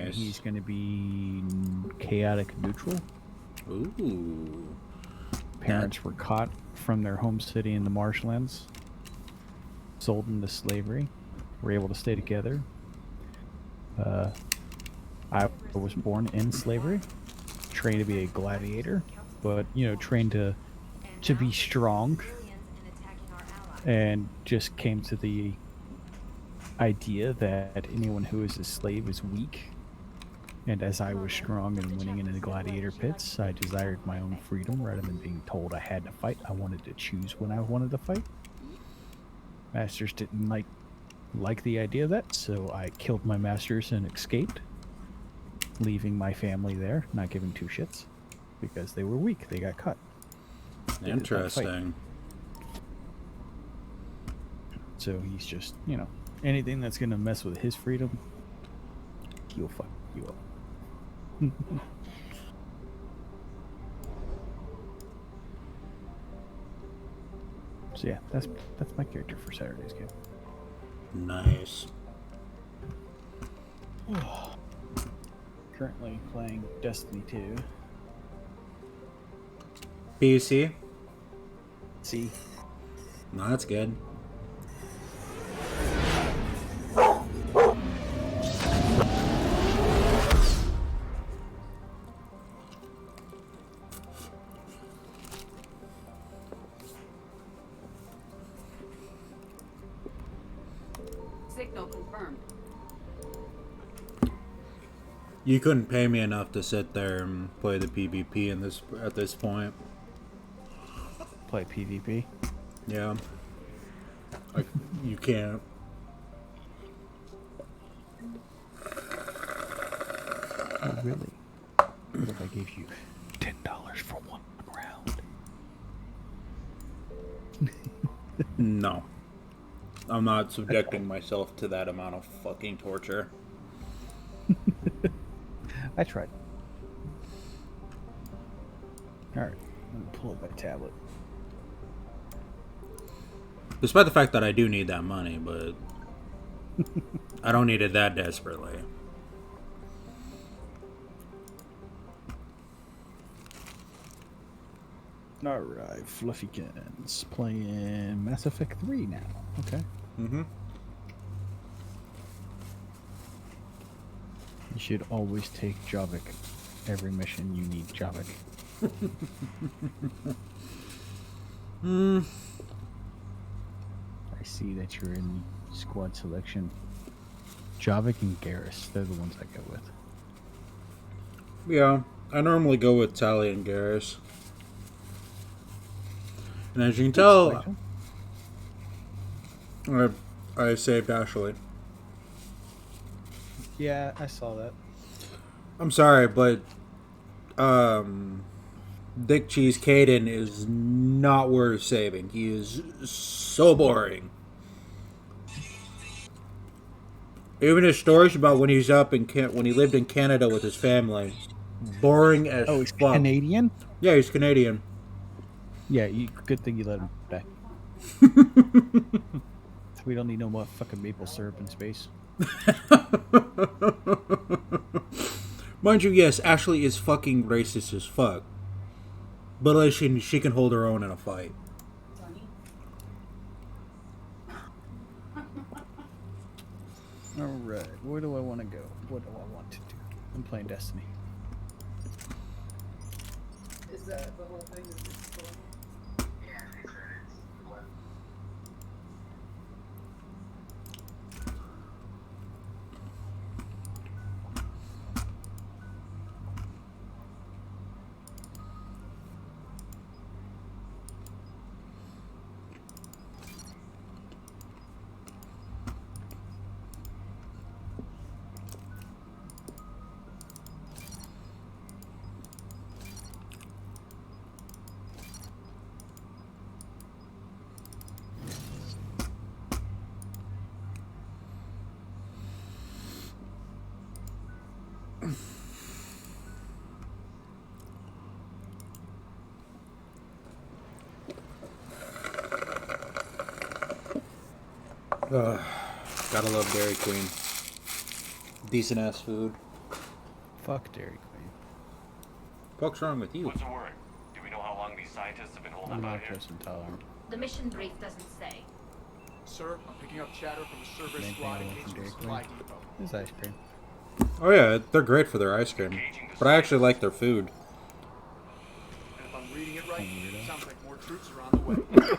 Nice. he's going to be chaotic neutral. Ooh. Parents were caught from their home city in the marshlands, sold into slavery, were able to stay together. I was born in slavery, trained to be a gladiator, but trained to be strong, and just came to the idea that anyone who is a slave is weak. And as I was strong and winning in the gladiator pits, I desired my own freedom rather than being told I had to fight. I wanted to choose when I wanted to fight. Masters didn't like the idea of that, so I killed my masters and escaped, leaving my family there, not giving two shits, because they were weak. They got cut. Interesting. So he's just, anything that's going to mess with his freedom, he'll fuck you up. So yeah, that's my character for Saturday's game. Nice. Currently playing Destiny 2. PC? See? No, that's good. Signal confirmed. You couldn't pay me enough to sit there and play the PvP at this point. Play PvP? Yeah. You can't. Oh, really? What if I gave you $10 for one round? No. I'm not subjecting myself to that amount of fucking torture. I tried. Alright, I'm gonna pull up my tablet. Despite the fact that I do need that money, but I don't need it that desperately. Alright, Fluffykins. Playing Mass Effect 3 now. Okay. Mm-hmm. You should always take Javik. Every mission you need Javik. I see that you're in squad selection. Javik and Garrus, they're the ones I go with. Yeah, I normally go with Tali and Garrus. And as you can tell, I saved Ashley. Yeah, I saw that. I'm sorry, but Dick Cheese Caden is not worth saving. He is so boring. Even his stories about when he's up in when he lived in Canada with his family, boring as fuck. Oh, he's Canadian? Yeah, he's Canadian. Yeah, good thing you let him die. We don't need no more fucking maple syrup in space. Mind you, yes, Ashley is fucking racist as fuck. But at least she can hold her own in a fight. Alright, where do I want to go? What do I want to do? I'm playing Destiny. Is that the whole thing? Gotta love Dairy Queen. Decent ass food. Fuck Dairy Queen. What's wrong with you? What's the word? Do we know how long these scientists have been holding I'm out here? lactose intolerant. The mission brief doesn't say. Sir, I'm picking up chatter from the Cerberus Main squad thing I engaged want from in the Dairy supply Queen depot. is ice cream. Oh yeah, they're great for their ice cream. But I actually like their food. And if I'm reading it right, Weirdo. sounds like more troops are on the way.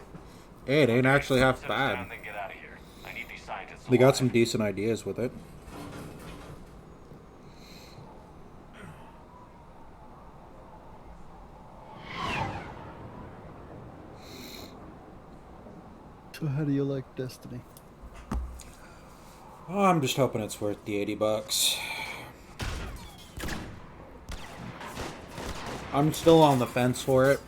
Hey, it ain't actually half Set us down, bad. then get out of here. I need these scientists They got alive. some decent ideas with it. So how do you like Destiny? Oh, I'm just hoping it's worth the $80. I'm still on the fence for it.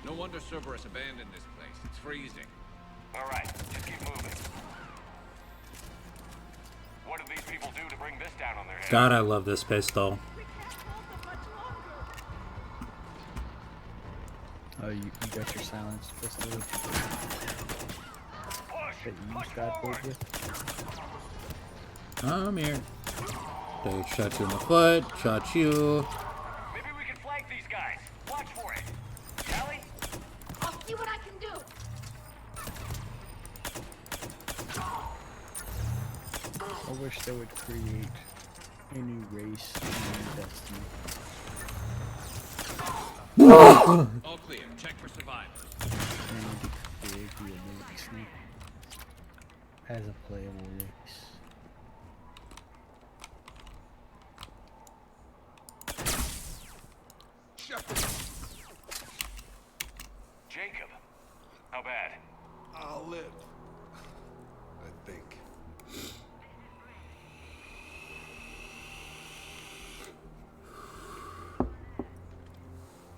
No wonder Cerberus abandoned this place. It's freezing. All right, just keep moving. What did these people do to bring this down on their head? God, I love this pistol. Oh, you got your silence pistol that you use bad boys with? Come here. They shot you in the foot, shot you. Maybe we can flank these guys. Watch for it. Callie? I'll see what I can do. I wish they would create a new race in Destiny. All clear. Check for survivors. And create the Destiny as a playable race. Jacob. How bad? I'll live. I think.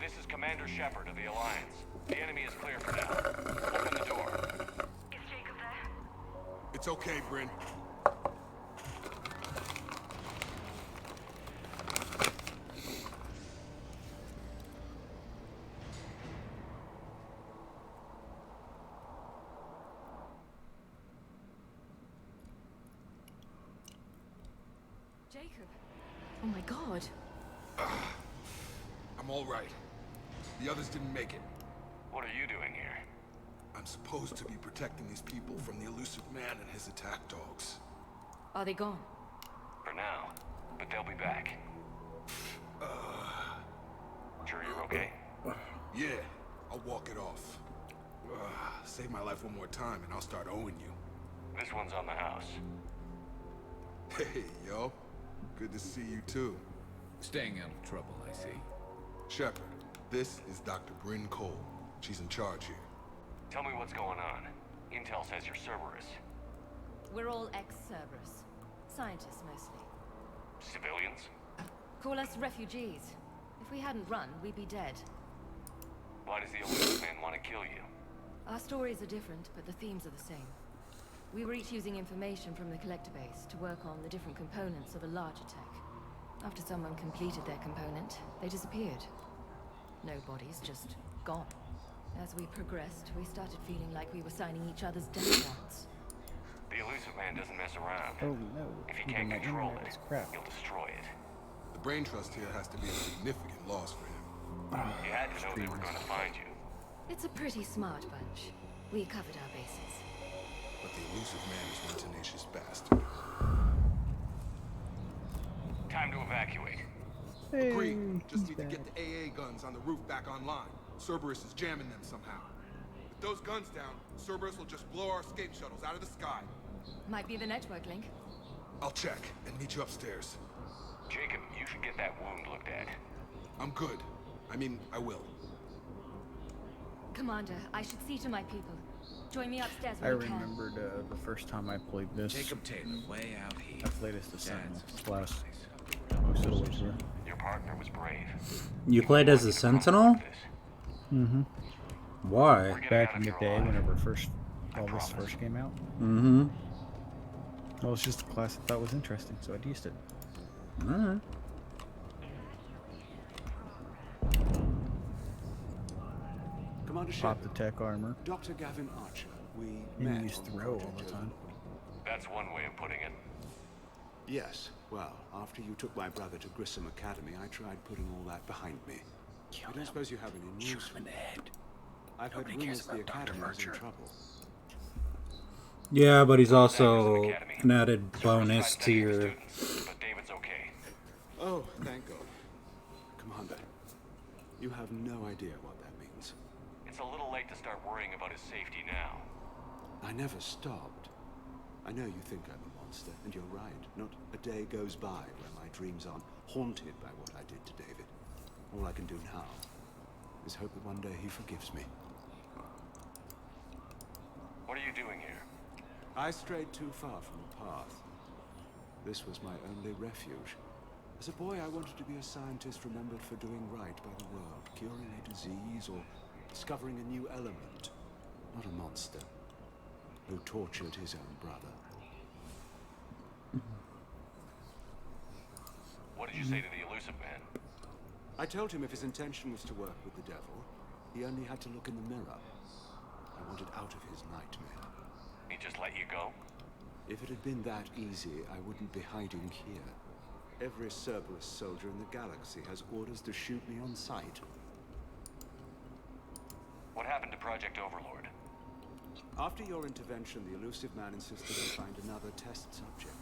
This is Commander Shepard of the Alliance. The enemy is clear for now. Open the door. Is Jacob there? It's okay, Bryn. Jacob. Oh my god. I'm all right. The others didn't make it. What are you doing here? I'm supposed to be protecting these people from the elusive man and his attack dogs. Are they gone? For now. But they'll be back. Sure you're okay? Yeah, I'll walk it off. Save my life one more time and I'll start owing you. This one's on the house. Hey, yo. Good to see you too. Staying out of trouble, I see. Shepard, this is Dr. Bryn Cole. She's in charge here. Tell me what's going on. Intel says you're Cerberus. We're all ex-Cerberus. Scientists mostly. Civilians? Call us refugees. If we hadn't run, we'd be dead. Why does the elusive man want to kill you? Our stories are different, but the themes are the same. We were each using information from the collector base to work on the different components of a larger tech. After someone completed their component, they disappeared. No bodies, just gone. As we progressed, we started feeling like we were signing each other's death warrants. The elusive man doesn't mess around. Oh no, If he even can't my control internet it, is crap. he'll destroy it. The brain trust here has to be a significant loss for him. You had to know they were going to find you. It's a pretty smart bunch. We covered our bases. But the elusive man is one tenacious bastard. Time to evacuate. Agreed. Just need to get the AA guns on the roof back online. Cerberus is jamming them somehow. With those guns down, Cerberus will just blow our escape shuttles out of the sky. Might be the network link. I'll check and meet you upstairs. Jacob, you should get that wound looked at. I'm good. I mean, I will. Commander, I should see to my people. Join me upstairs I when you can. remembered the first time I played this. Jacob Taylor, way out here. I played as the Sentinel Dad's class. place. Most of the way through. Your partner was brave. You played as a Sentinel? Mm-hmm. Why? Back in the day, whenever all this first came out. Mm-hmm. Well, it's just a class I thought was interesting, so I used it. Alright. Commander Pop Shepard, the tech armor. Dr. Gavin Archer, we You met use on throw all Project the time. Overlord. That's one way of putting it. Yes, well, after you took my brother to Grissom Academy, I tried putting all that behind me. I don't suppose you have any news for me. I've heard rumors the Academy is in trouble. Yeah, but he's also an added bonus to your... Students, but David's okay. Oh, thank God. Commander, you have no idea what that means. It's a little late to start worrying about his safety now. I never stopped. I know you think I'm a monster, and you're right. Not a day goes by where my dreams aren't haunted by what I did to David. All I can do now is hope that one day he forgives me. What are you doing here? I strayed too far from the path. This was my only refuge. As a boy, I wanted to be a scientist remembered for doing right by the world, curing a disease or discovering a new element. Not a monster who tortured his own brother. What did you say to the elusive man? I told him if his intention was to work with the devil, he only had to look in the mirror. I wanted out of his nightmare. He just let you go? If it had been that easy, I wouldn't be hiding here. Every Cerberus soldier in the galaxy has orders to shoot me on sight. What happened to Project Overlord? After your intervention, the elusive man insisted I find another test subject.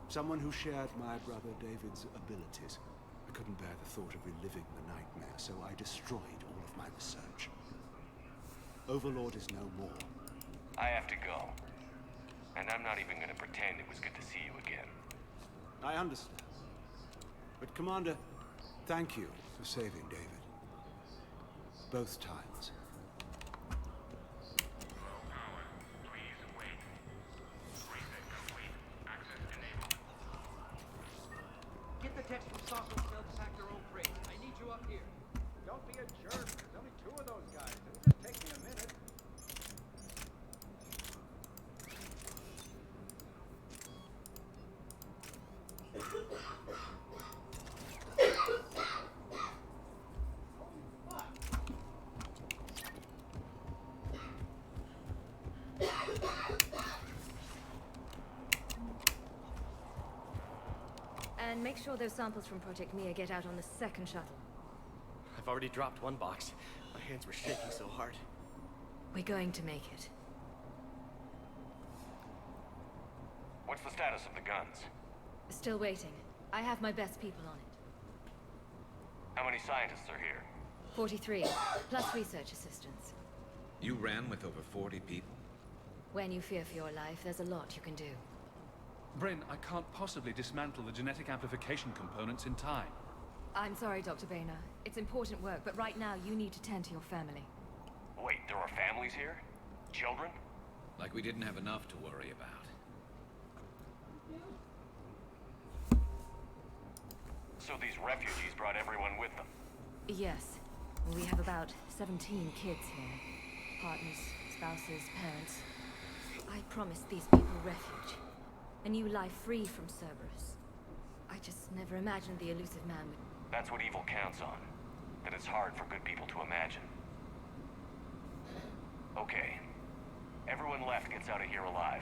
Someone who shared my brother David's abilities. I couldn't bear the thought of reliving the nightmare, so I destroyed all of my research. Overlord is no more. I have to go. And I'm not even gonna pretend it was good to see you again. I understand. But Commander, thank you for saving David. Both times. Get the text from Saucer Cell to pack their own crates. I need you up here. Don't be a jerk. There's only two of those guys. It'll just take me a minute. And make sure those samples from Project Mia get out on the second shuttle. I've already dropped one box. My hands were shaking so hard. We're going to make it. What's the status of the guns? Still waiting. I have my best people on it. How many scientists are here? 43, plus research assistants. You ran with over 40 people? When you fear for your life, there's a lot you can do. Bryn, I can't possibly dismantle the genetic amplification components in time. I'm sorry, Dr. Boehner. It's important work, but right now you need to tend to your family. Wait, there are families here? Children? Like we didn't have enough to worry about. So these refugees brought everyone with them? Yes. We have about 17 kids here. Partners, spouses, parents. I promised these people refuge. A new life free from Cerberus. I just never imagined the elusive man would... That's what evil counts on. That it's hard for good people to imagine. Okay. Everyone left gets out of here alive.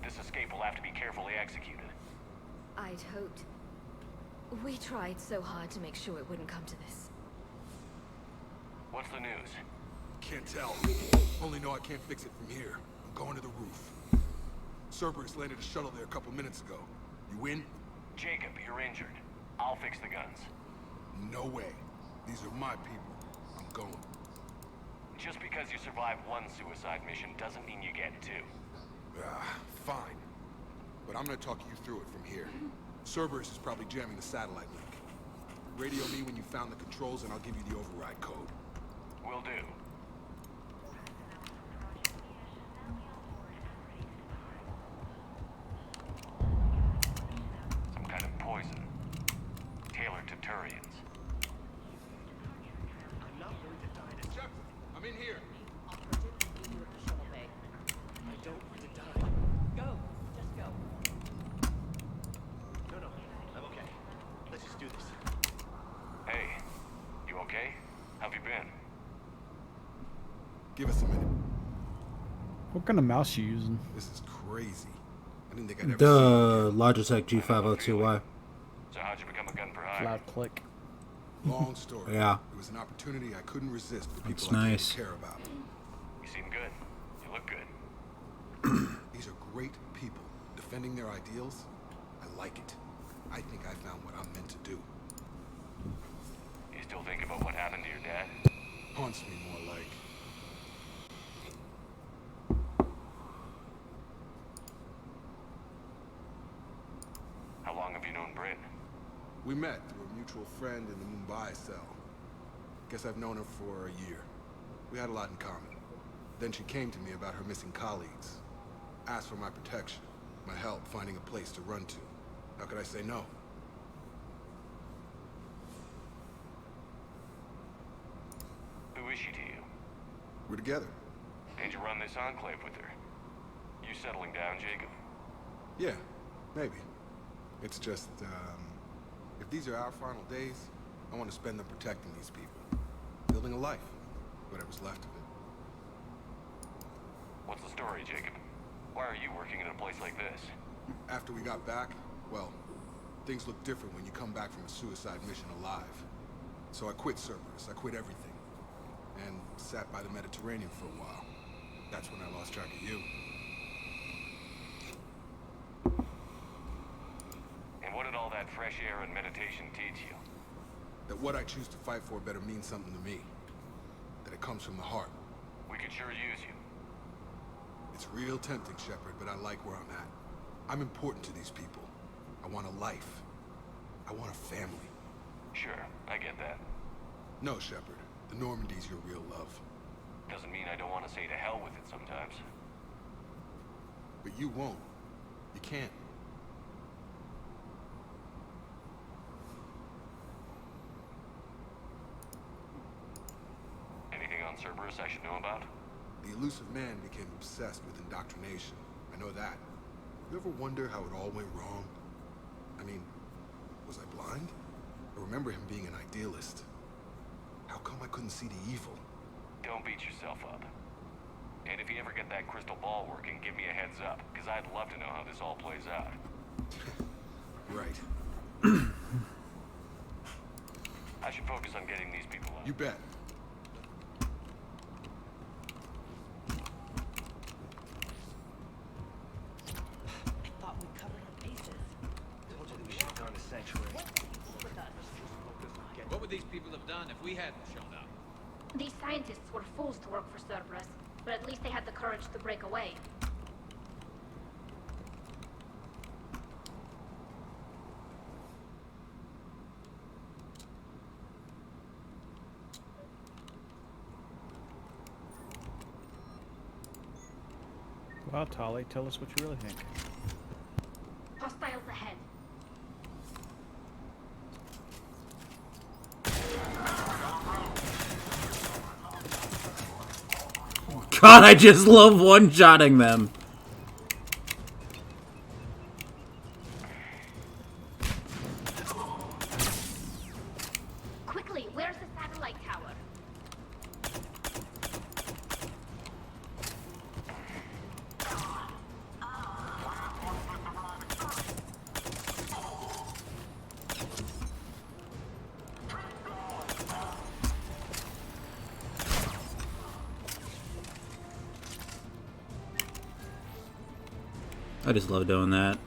This escape will have to be carefully executed. I'd hoped. We tried so hard to make sure it wouldn't come to this. What's the news? Can't tell. Only know I can't fix it from here. I'm going to the roof. Cerberus landed a shuttle there a couple minutes ago. You win? Jacob, you're injured. I'll fix the guns. No way. These are my people. I'm going. Just because you survive one suicide mission doesn't mean you get two. Fine. But I'm gonna talk you through it from here. Cerberus is probably jamming the satellite link. Radio me when you found the controls and I'll give you the override code. Will do. Some kind of poison. Tailored to Turians. I'm not willing to die this. Shepard, I'm in here. I don't want to die. Go. Just go. No, I'm okay. Let's just do this. Hey, you okay? How've you been? Give us a minute. What kind of mouse you using? This is crazy. I didn't think I'd ever The Logitech G502Y. So how'd you become a gun for hire? Loud click. Long story. Yeah. It was an opportunity I couldn't resist for That's people I nice. care about. You seem good. You look good. These are great people. Defending their ideals, I like it. I think I found what I'm meant to do. You still think about what happened to your dad? Haunts me more like. How long have you known Bryn? We met through a mutual friend in the Mumbai cell. Guess I've known her for a year. We had a lot in common. Then she came to me about her missing colleagues. Asked for my protection, my help finding a place to run to. How could I say no? Who is she to you? We're together. Did you run this enclave with her? You settling down, Jacob? Yeah, maybe. It's just, if these are our final days, I want to spend them protecting these people. Building a life. Whatever's left of it. What's the story, Jacob? Why are you working in a place like this? After we got back, well, things look different when you come back from a suicide mission alive. So I quit Cerberus, I quit everything. And sat by the Mediterranean for a while. That's when I lost track of you. And what did all that fresh air and meditation teach you? That what I choose to fight for better mean something to me. That it comes from the heart. We could sure use you. It's real tempting, Shepard, but I like where I'm at. I'm important to these people. I want a life. I want a family. Sure, I get that. No, Shepard. The Normandy's your real love. Doesn't mean I don't want to say to hell with it sometimes. But you won't. You can't. Anything on Cerberus I should know about? The elusive man became obsessed with indoctrination. I know that. You ever wonder how it all went wrong? I mean, was I blind? I remember him being an idealist. How come I couldn't see the evil? Don't beat yourself up. And if you ever get that crystal ball working, give me a heads up, because I'd love to know how this all plays out. Right. I should focus on getting these people out. You bet. Thought we covered our bases. Told you that we should have gone to Sanctuary. What would these people have done if we hadn't shown up? These scientists were fools to work for Cerberus, but at least they had the courage to break away. Well, Tali, tell us what you really think. Hostiles ahead. God, I just love one-shotting them. Quickly, where's the satellite tower? I just love doing that.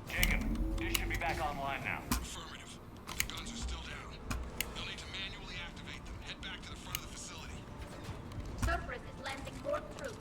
Jacob, this should be back online now. Affirmative. The guns are still down. They'll need to manually activate them. Head back to the front of the facility. Cerberus is landing more troops.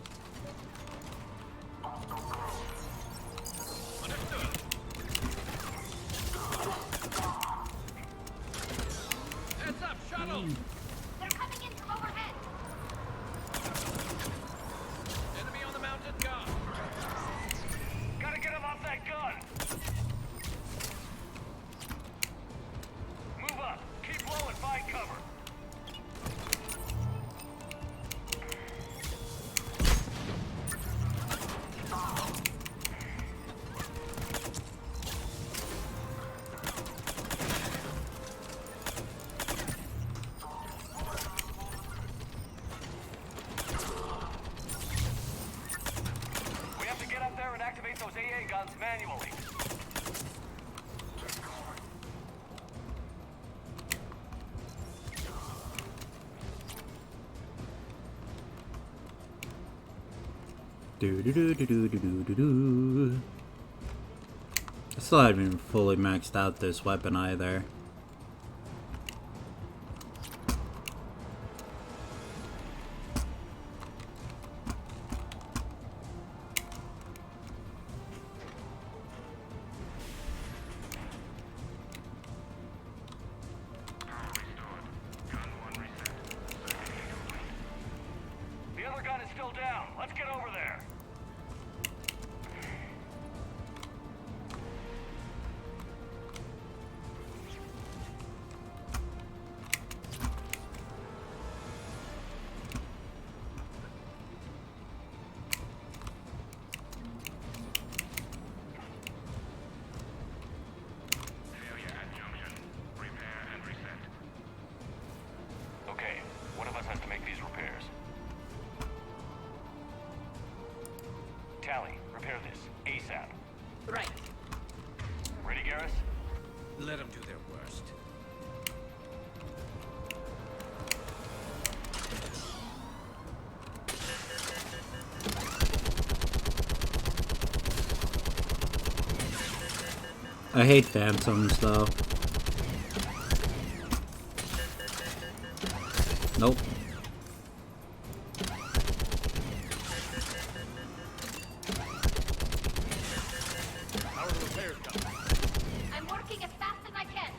Do do do do do do do do do. I still haven't even fully maxed out this weapon either. The other gun is still down. Let's get over there. Okay, one of us has to make these repairs. Tally, repair this ASAP. Right. Ready, Garrus? Let them do their worst. I hate phantoms though. Nope. How are the repairs going? I'm working as fast as I can.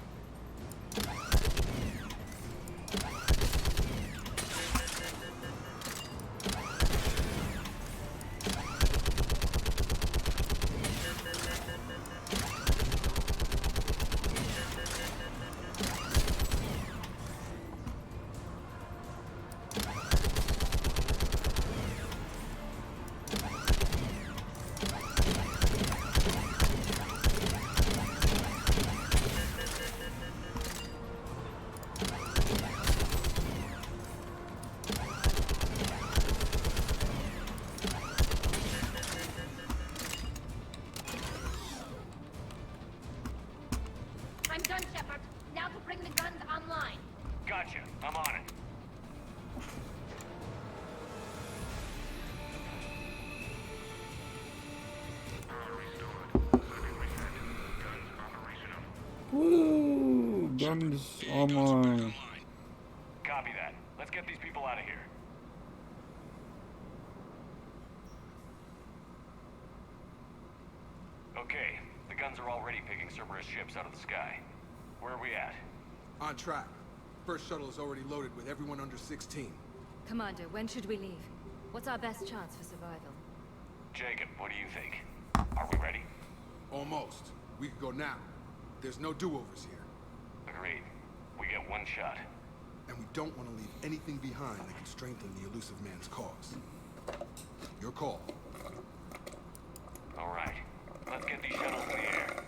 I'm done, Shepard. Now to bring the guns online. Gotcha. I'm on it. Woo! Guns online. Copy that. Let's get these people out of here. Okay, the guns are already picking Cerberus ships out of the sky. Where are we at? On track. First shuttle is already loaded with everyone under 16. Commander, when should we leave? What's our best chance for survival? Jacob, what do you think? Are we ready? Almost. We could go now. There's no do-overs here. Agreed. We get one shot. And we don't want to leave anything behind that can strengthen the elusive man's cause. Your call. All right. Let's get these shuttles in the air.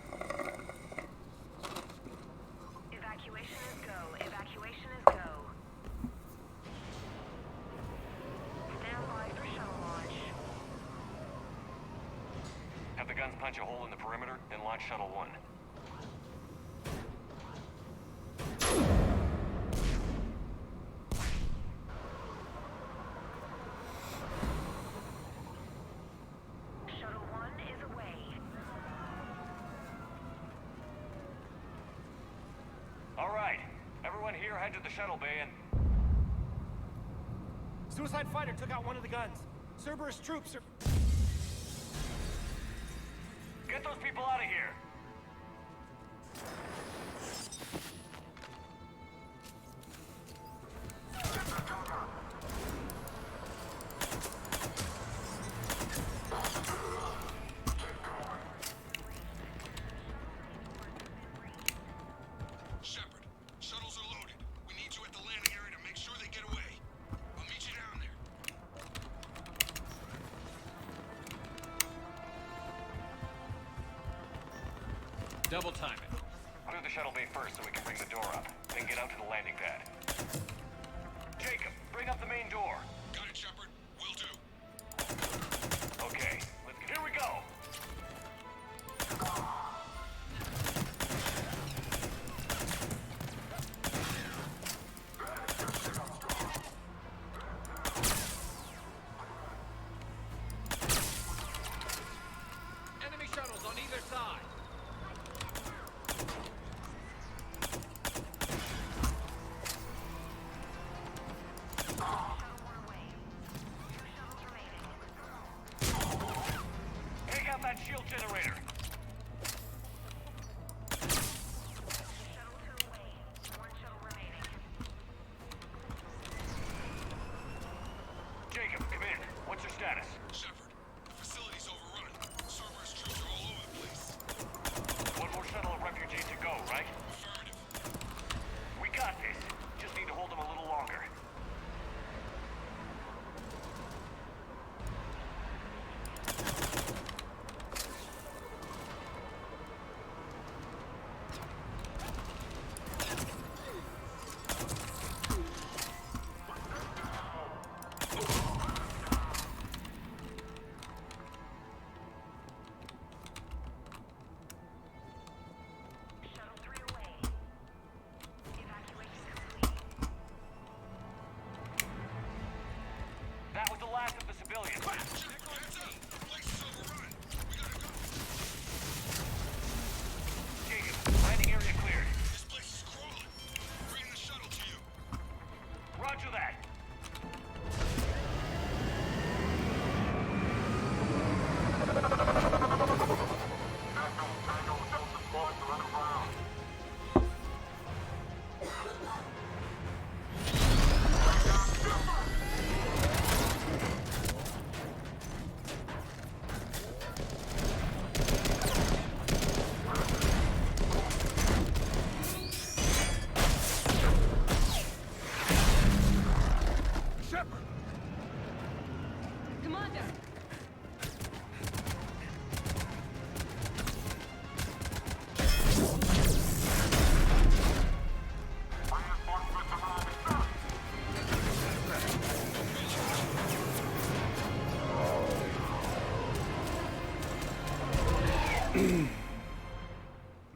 Evacuation is go. Evacuation is go. Stand by for shuttle launch. Have the guns punch a hole in the perimeter, then launch Shuttle 1. Shuttle 1 is away. All right. Everyone here head to the shuttle bay and... Suicide fighter took out one of the guns. Cerberus troops are... Get those people out of here! Shepard, shuttles are loaded. We need you at the landing area to make sure they get away. I'll meet you down there. Double time it. Clear the shuttle bay first so we can bring the door up. Then get out to the landing pad. Jacob, bring up the main door. Got it, Shepard. Will do. Okay, here we go!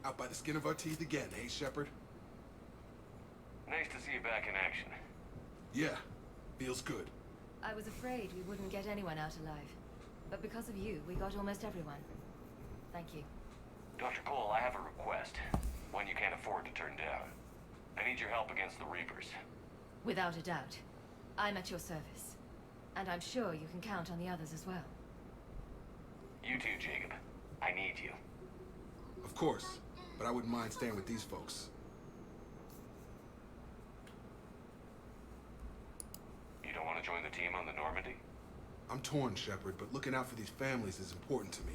Out by the skin of our teeth again, eh, Shepard? Nice to see you back in action. Yeah, feels good. I was afraid we wouldn't get anyone out alive. But because of you, we got almost everyone. Thank you. Dr. Cole, I have a request. One you can't afford to turn down. I need your help against the Reapers. Without a doubt. I'm at your service. And I'm sure you can count on the others as well. You too, Jacob. I need you. Of course, but I wouldn't mind staying with these folks. You don't want to join the team on the Normandy? I'm torn, Shepard, but looking out for these families is important to me.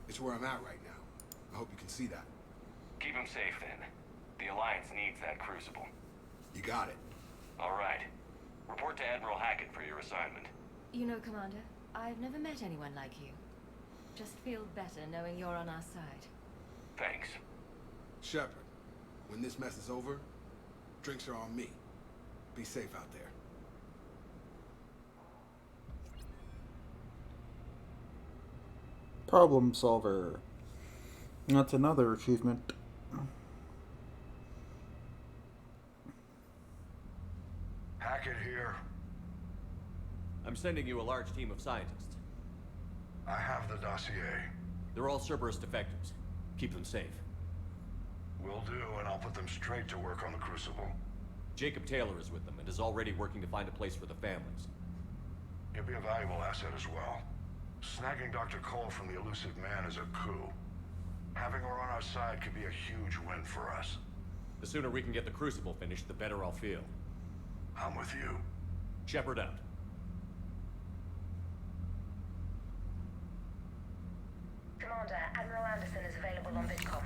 It's where I'm at right now. I hope you can see that. Keep them safe, then. The Alliance needs that crucible. You got it. All right. Report to Admiral Hackett for your assignment. You know, Commander, I've never met anyone like you. Just feel better knowing you're on our side. Thanks. Shepard, when this mess is over, drinks are on me. Be safe out there. Problem solver. That's another achievement. Hackett here. I'm sending you a large team of scientists. I have the dossier. They're all Cerberus defectives. Keep them safe. Will do, and I'll put them straight to work on the Crucible. Jacob Taylor is with them and is already working to find a place for the families. He'll be a valuable asset as well. Snagging Dr. Cole from the elusive man is a coup. Having her on our side could be a huge win for us. The sooner we can get the Crucible finished, the better I'll feel. I'm with you. Shepard out. Commander, Admiral Anderson is available on VidCom.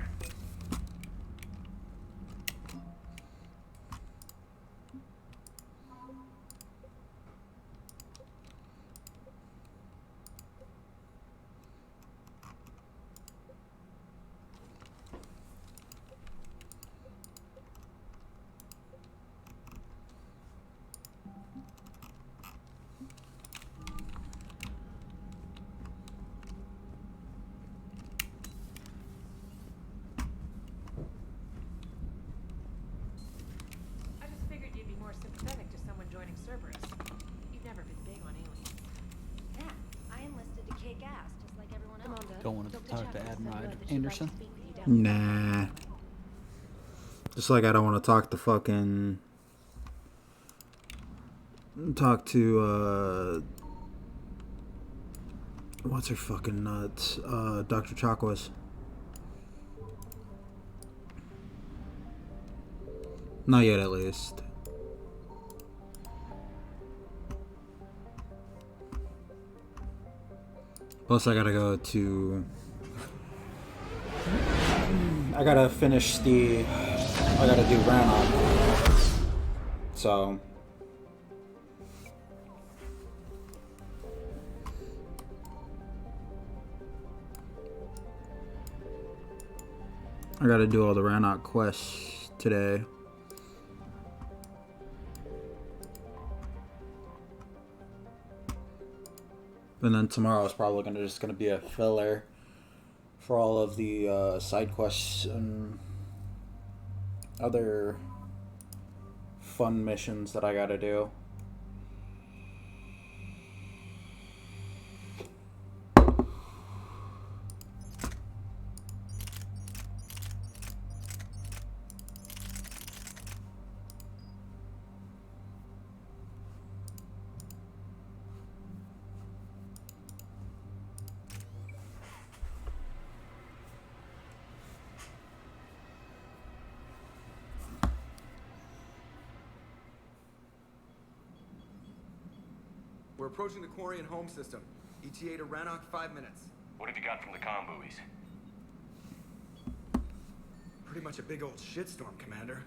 Sympathetic to someone joining Cerberus. You've never been big on aliens. Yeah, I enlisted to kick ass, just like everyone else. Don't want to talk to Admiral Anderson? Nah. Just like I don't want to talk to fucking... Talk to, what's her fucking nuts? Dr. Chakwas. Not yet, at least. Plus, I gotta go to... I gotta finish the... I gotta do Rannoch. So... I gotta do all the Rannoch quests today. And then tomorrow is probably just gonna be a filler for all of the side quests and other fun missions that I gotta do. We're approaching the Quarian home system. ETA to Rannoch, 5 minutes. What have you got from the comm buoys? Pretty much a big old shitstorm, Commander.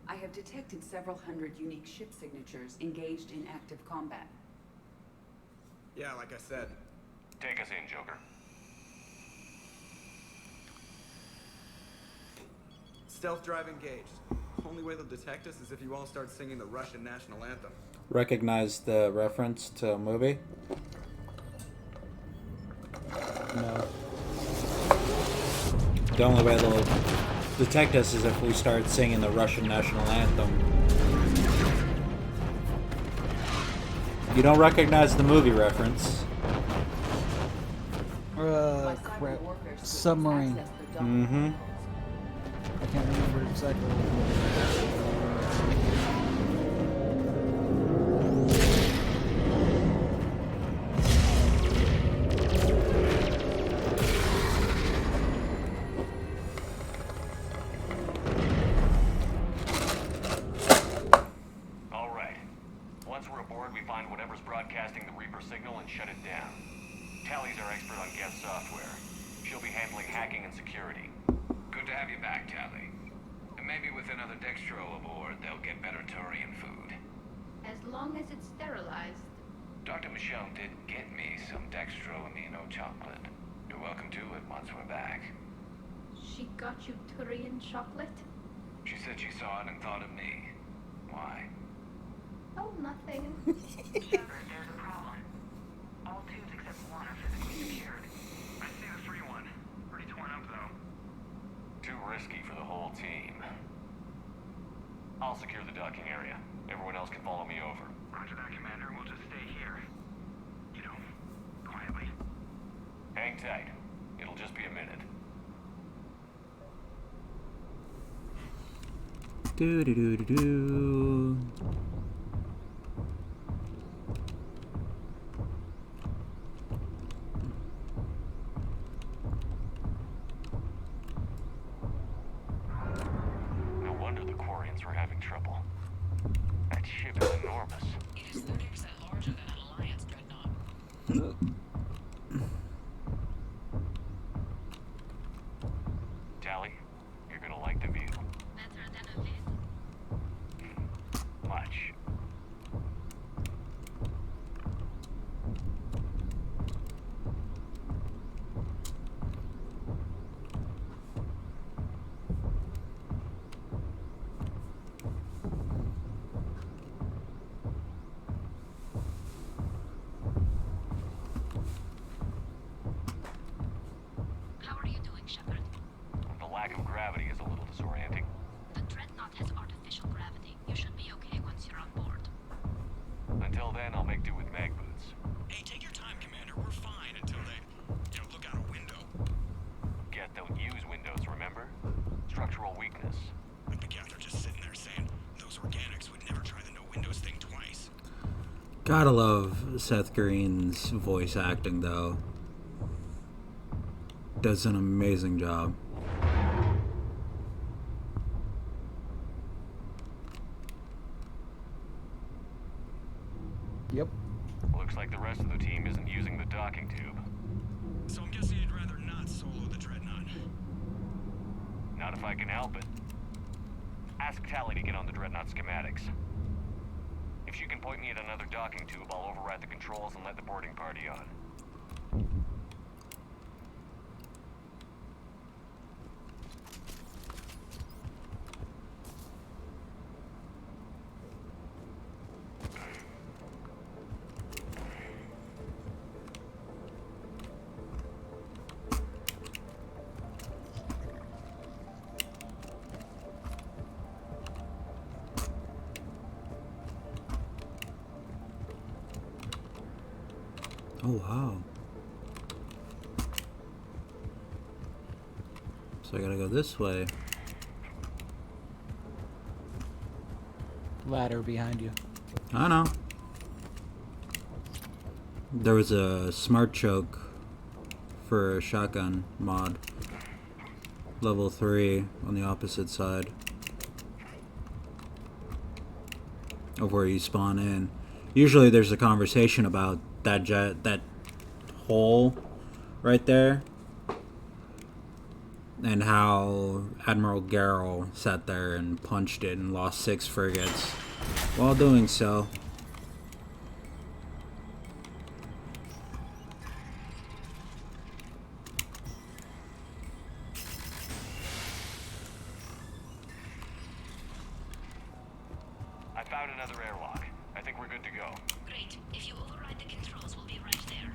I have detected several hundred unique ship signatures engaged in active combat. Yeah, like I said. Take us in, Joker. Stealth drive engaged. Only way they'll detect us is if you all start singing the Russian national anthem. Recognize the reference to a movie? No. The only way they'll detect us is if we start singing the Russian national anthem. You don't recognize the movie reference. Crap. Submarine. Mm-hmm. I can't remember exactly what All right. Once we're aboard, we find whatever's broadcasting the Reaper signal and shut it down. Tally's our expert on Geth software. She'll be handling hacking and security. Good to have you back, Tally. And maybe with another Dextro aboard, they'll get better Turian food. As long as it's sterilized. Dr. Michelle did get me some Dextro amino chocolate. You're welcome to it once we're back. She got you Turian chocolate? She said she saw it and thought of me. Why? Oh, nothing. Shepard, there's a problem. All tubes except one are physically secured. I see the free one. Pretty torn up, though. Too risky for the whole team. I'll secure the docking area. Everyone else can follow me over. Roger that, Commander. We'll just stay here. You know, quietly. Hang tight. It'll just be a minute. Do do do do do. No wonder the Quarians were having trouble. That ship is enormous. It is 30% larger than an Alliance dreadnought. Tally, you're gonna like the view. Better than a vid. Much. How are you doing, Shepard? The lack of gravity is a little disorienting. The dreadnought has artificial gravity. You should be okay once you're on board. Until then, I'll make do with mag boots. Hey, take your time, Commander. We're fine until they, look out a window. Geth don't use windows, remember? Structural weakness. But the Geth are just sitting there saying those organics would never try the no windows thing twice. Gotta love Seth Green's voice acting, though. Does an amazing job. Yep. Looks like the rest of the team isn't using the docking tube. So I'm guessing you'd rather not solo the Dreadnought. Not if I can help it. Ask Tally to get on the Dreadnought schematics. If she can point me at another docking tube, I'll override the controls and let the boarding party on. Oh, wow. So I gotta go this way. Ladder behind you. I know. There was a smart choke for a shotgun mod. Level 3 on the opposite side of where you spawn in. Usually there's a conversation about that hole right there and how Admiral Garrel sat there and punched it and lost 6 frigates while doing so. I found another airlock. I think we're good to go. Great. If you override the controls, we'll be right there.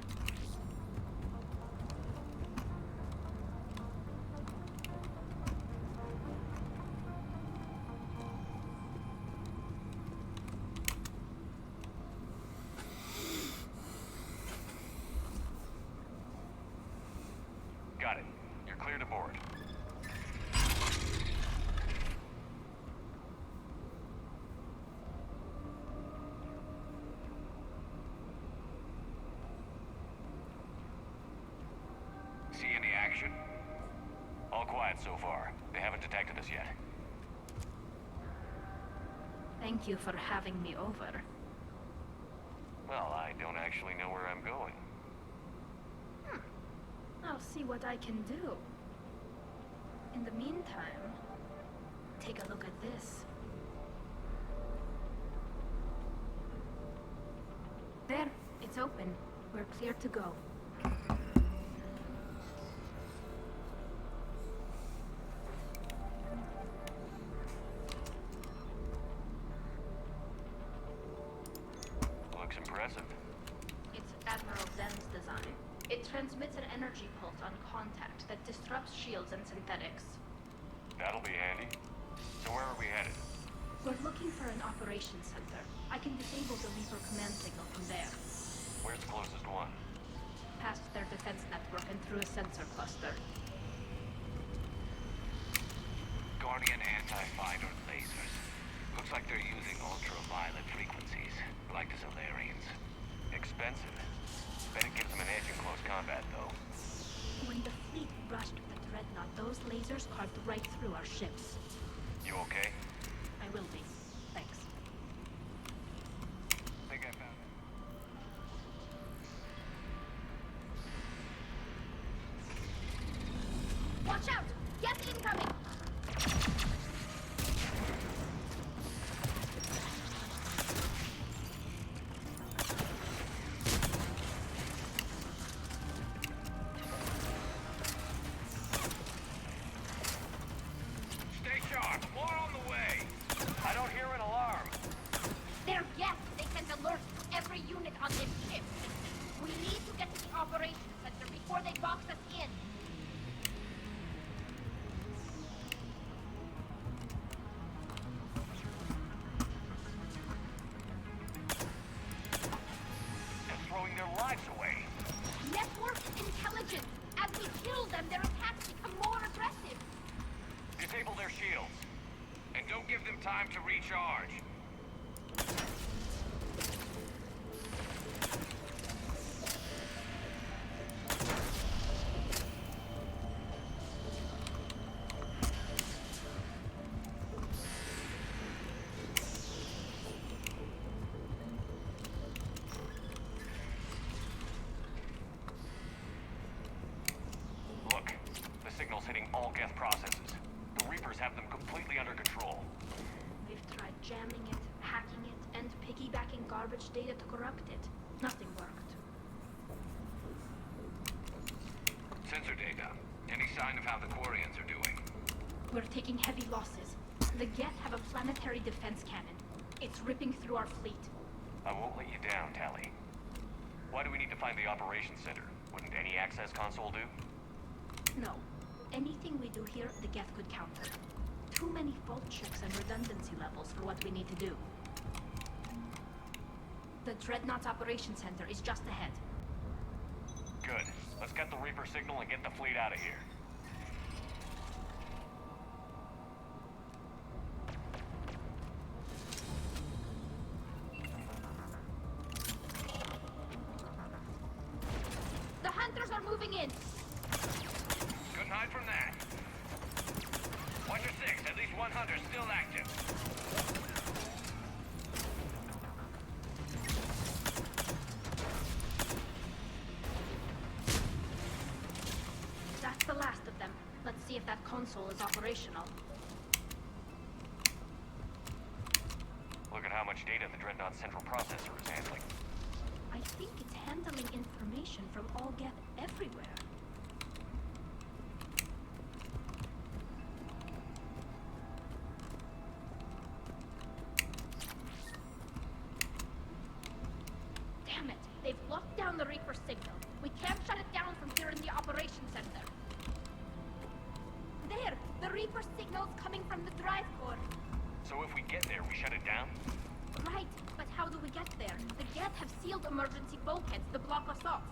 quiet so far. They haven't detected us yet. Thank you for having me over. Well, I don't actually know where I'm going. I'll see what I can do. In the meantime, take a look at this. There, it's open. We're clear to go. Looks impressive. It's Admiral Zen's design. It transmits an energy pulse on contact that disrupts shields and synthetics. That'll be handy. So where are we headed? We're looking for an operations center. I can disable the Reaper command signal from there. Where's the closest one? Past their defense network and through a sensor cluster. Guardian anti-fighter lasers. Looks like they're using ultraviolet frequencies, like the Solarians. Expensive. Bet it gives them an edge in close combat, though. When the fleet rushed the Dreadnought, those lasers carved right through our ships. You okay? I will be. Thanks. Think I found it. Watch out! Get incoming! Stay sharp. More on the way. I don't hear an alarm. They're guests. They send alerts to every unit on this ship. We need to get to the operations center before they box us in. They're throwing their lives away. Network intelligence. As we kill them, their attacks become more aggressive. Disable their shields. And don't give them time to recharge. Look, the signal's hitting all Geth processes. The Reapers have them completely under control. We've tried jamming it, hacking it, and piggybacking garbage data to corrupt it. Nothing worked. Sensor data. Any sign of how the Quarians are doing? We're taking heavy losses. The Geth have a planetary defense cannon. It's ripping through our fleet. I won't let you down, Tally. Why do we need to find the operations center? Wouldn't any access console do? No. Anything we do here, the Geth could counter. Too many fault checks and redundancy levels for what we need to do. The Dreadnought's operations center is just ahead. Good. Let's get the Reaper signal and get the fleet out of here. The hunters are moving in! Couldn't hide from that. Watch your six. At least one hunter's still active. That's the last of them. Let's see if that console is operational. Look at how much data the Dreadnought's central processor is handling. I think it's handling information from all Geth everywhere. Damn it! They've locked down the Reaper signal. We can't shut it down from here in the operations center. There! The Reaper signal's coming from the drive core. So if we get there, we shut it down? Right, but how do we get there? The Geth have sealed emergency bulkheads to block us off.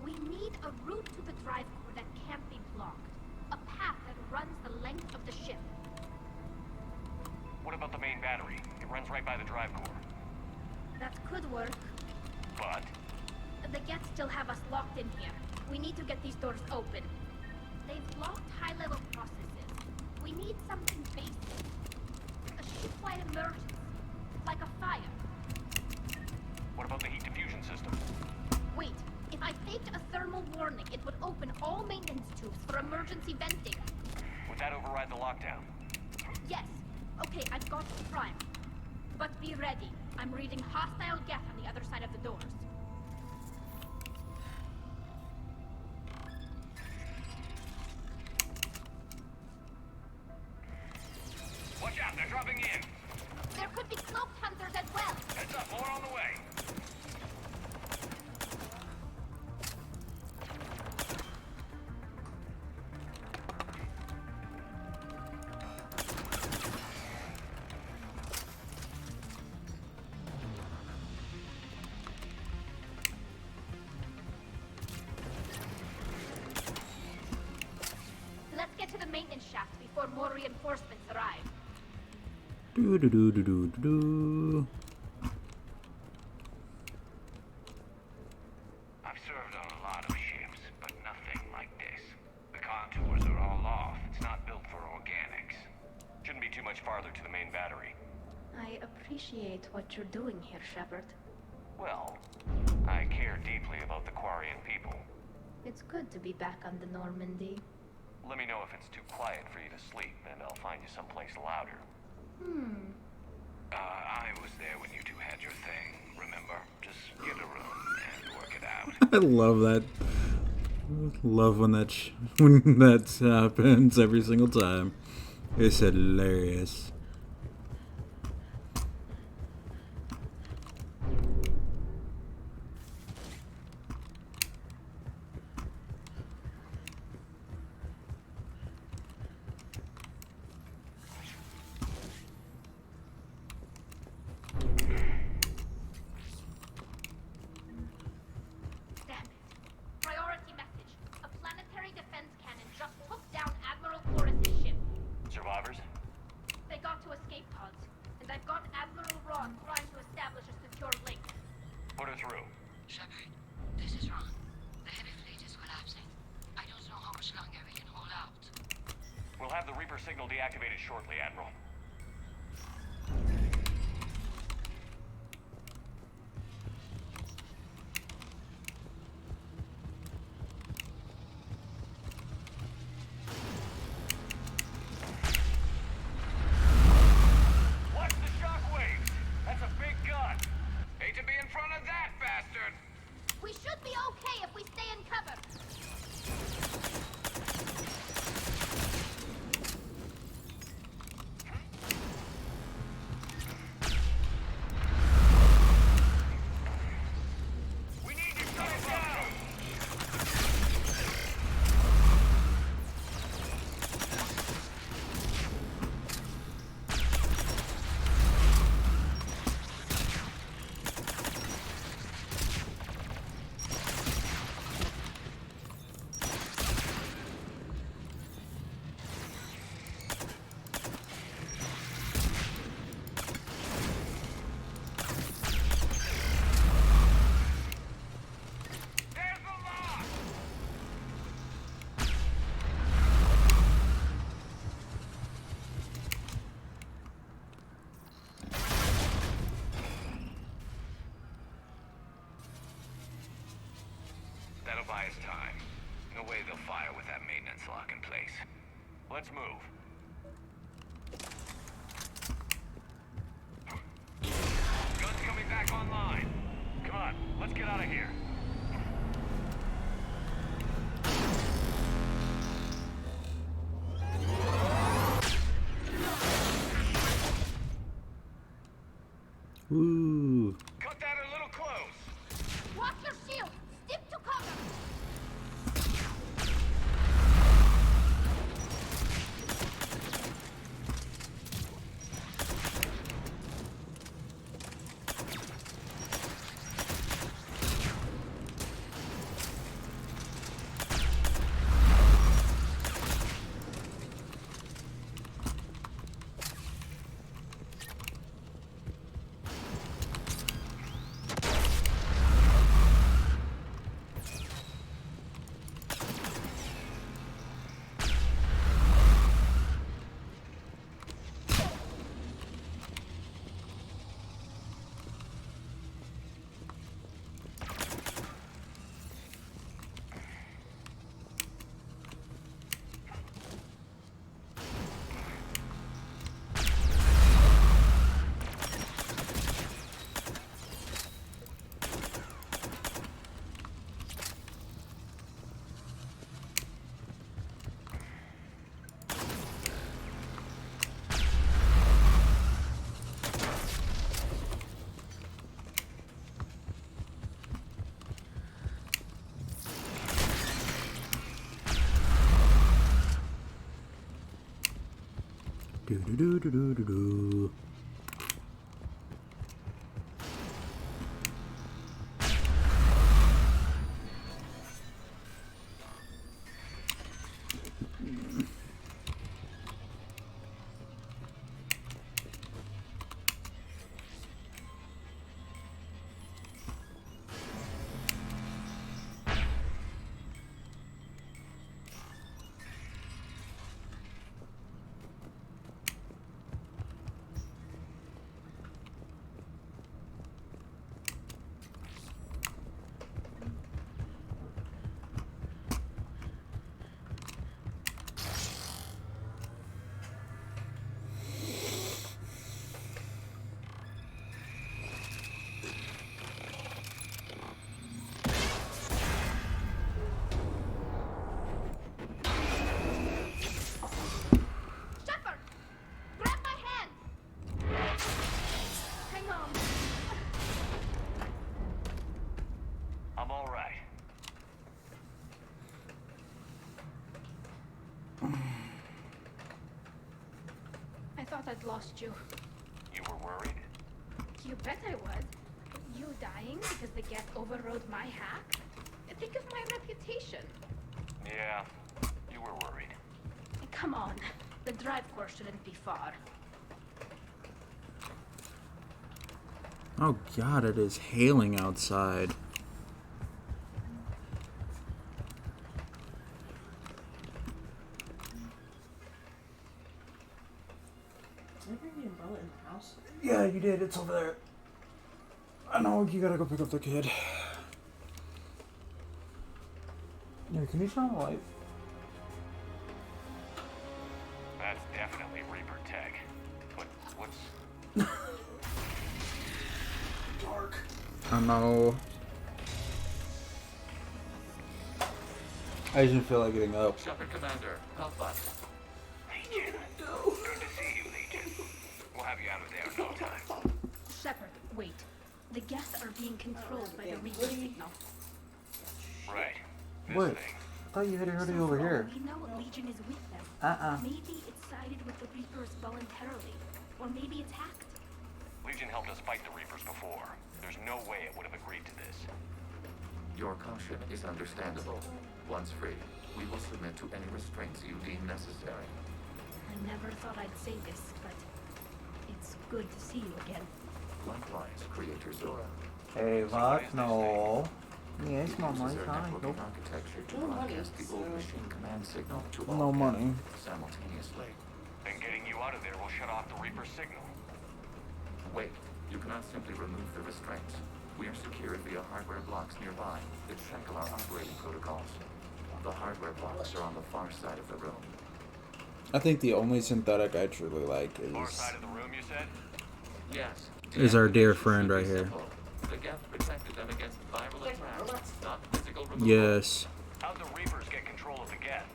We need a route to the drive core that can't be blocked. A path that runs the length of the ship. What about the main battery? It runs right by the drive core. That could work. But The Geth still have us locked in here. We need to get these doors open. They've blocked high-level processes. We need something basic. A shipwide emergency. Like a fire. What about the heat diffusion system? Wait, if I faked a thermal warning, it would open all maintenance tubes for emergency venting. Would that override the lockdown? Yes. Okay, I've got it primed. But be ready. I'm reading hostile geth on the other side of the doors. Watch out, they're dropping in. There could be cloaked hunters as well. Heads up, more on the way. Let's get to the maintenance shaft before more reinforcements arrive. Do do do do do do do. I've served on a lot of ships, but nothing like this. The contours are all off. It's not built for organics. Shouldn't be too much farther to the main battery. I appreciate what you're doing here, Shepard. Well, I care deeply about the Quarian people. It's good to be back on the Normandy. Let me know if it's too quiet for you to sleep, and I'll find you someplace louder. I was there when you two had your thing, remember? Just get a room and work it out. I love that. Love when when that happens every single time. It's hilarious. Damn it. Priority message. A planetary defense cannon just took down Admiral Forrest's ship. Survivors? They got to escape pods, and I've got Admiral Ron trying to establish a secure link. Put her through. Shepard, this is Ron. The heavy fleet is collapsing. I don't know how much longer we can hold out. We'll have the Reaper signal deactivated shortly, Admiral. Watch the shockwaves! That's a big gun! Hate to be in front of that bastard! We should be okay if we stay in cover. We need you guys down! There's the lock! That'll buy us time. No way they'll fire with that maintenance lock in place. Let's move. Gun's coming back online. Come on, let's get out of here. Woo. Cut that a little close. Watch your shield. Stick to cover. Do do do do do do do. I'd lost you. You were worried? You bet I was. You dying because the Geth overrode my hack? Think of my reputation. Yeah, you were worried. Come on. The drive core shouldn't be far. Oh god, it is hailing outside. Did I bring the umbrella in the house? Yeah, you did. It's over there. I know you gotta go pick up the kid. Yeah, can you turn on the light? That's definitely Reaper tech. But what's... Dark. I know. I didn't feel like getting up. Shepard Commander, help us. Legion. Good to see you, Legion. We'll have you out of there in no time. Shepard, wait. The Geth are being controlled by the Reaper signal. Right. Wait, I thought you had already over here. We know Legion is with them. Maybe it sided with the Reapers voluntarily. Or maybe it's hacked. Legion helped us fight the Reapers before. There's no way it would have agreed to this. Your caution is understandable. Once free, we will submit to any restraints you deem necessary. I never thought I'd say this, but it's good to see you again. Likewise, Creator Zora. Hey, what? No. Yes, Mama, Uses it's our fine. networking architecture to broadcast the old machine command signal to all No money. simultaneously. And getting you out of there will shut off the Reaper signal. Wait, you cannot simply remove the restraints. We are secured via hardware blocks nearby that shackle our operating protocols. The hardware blocks are on the far side of the room. I think the only synthetic I truly like Far side of the room, you said? Yes. is our dear friend right here. The Geth protected them against viral attacks, not physical removal. Yes. How'd the Reapers get control of the Geth?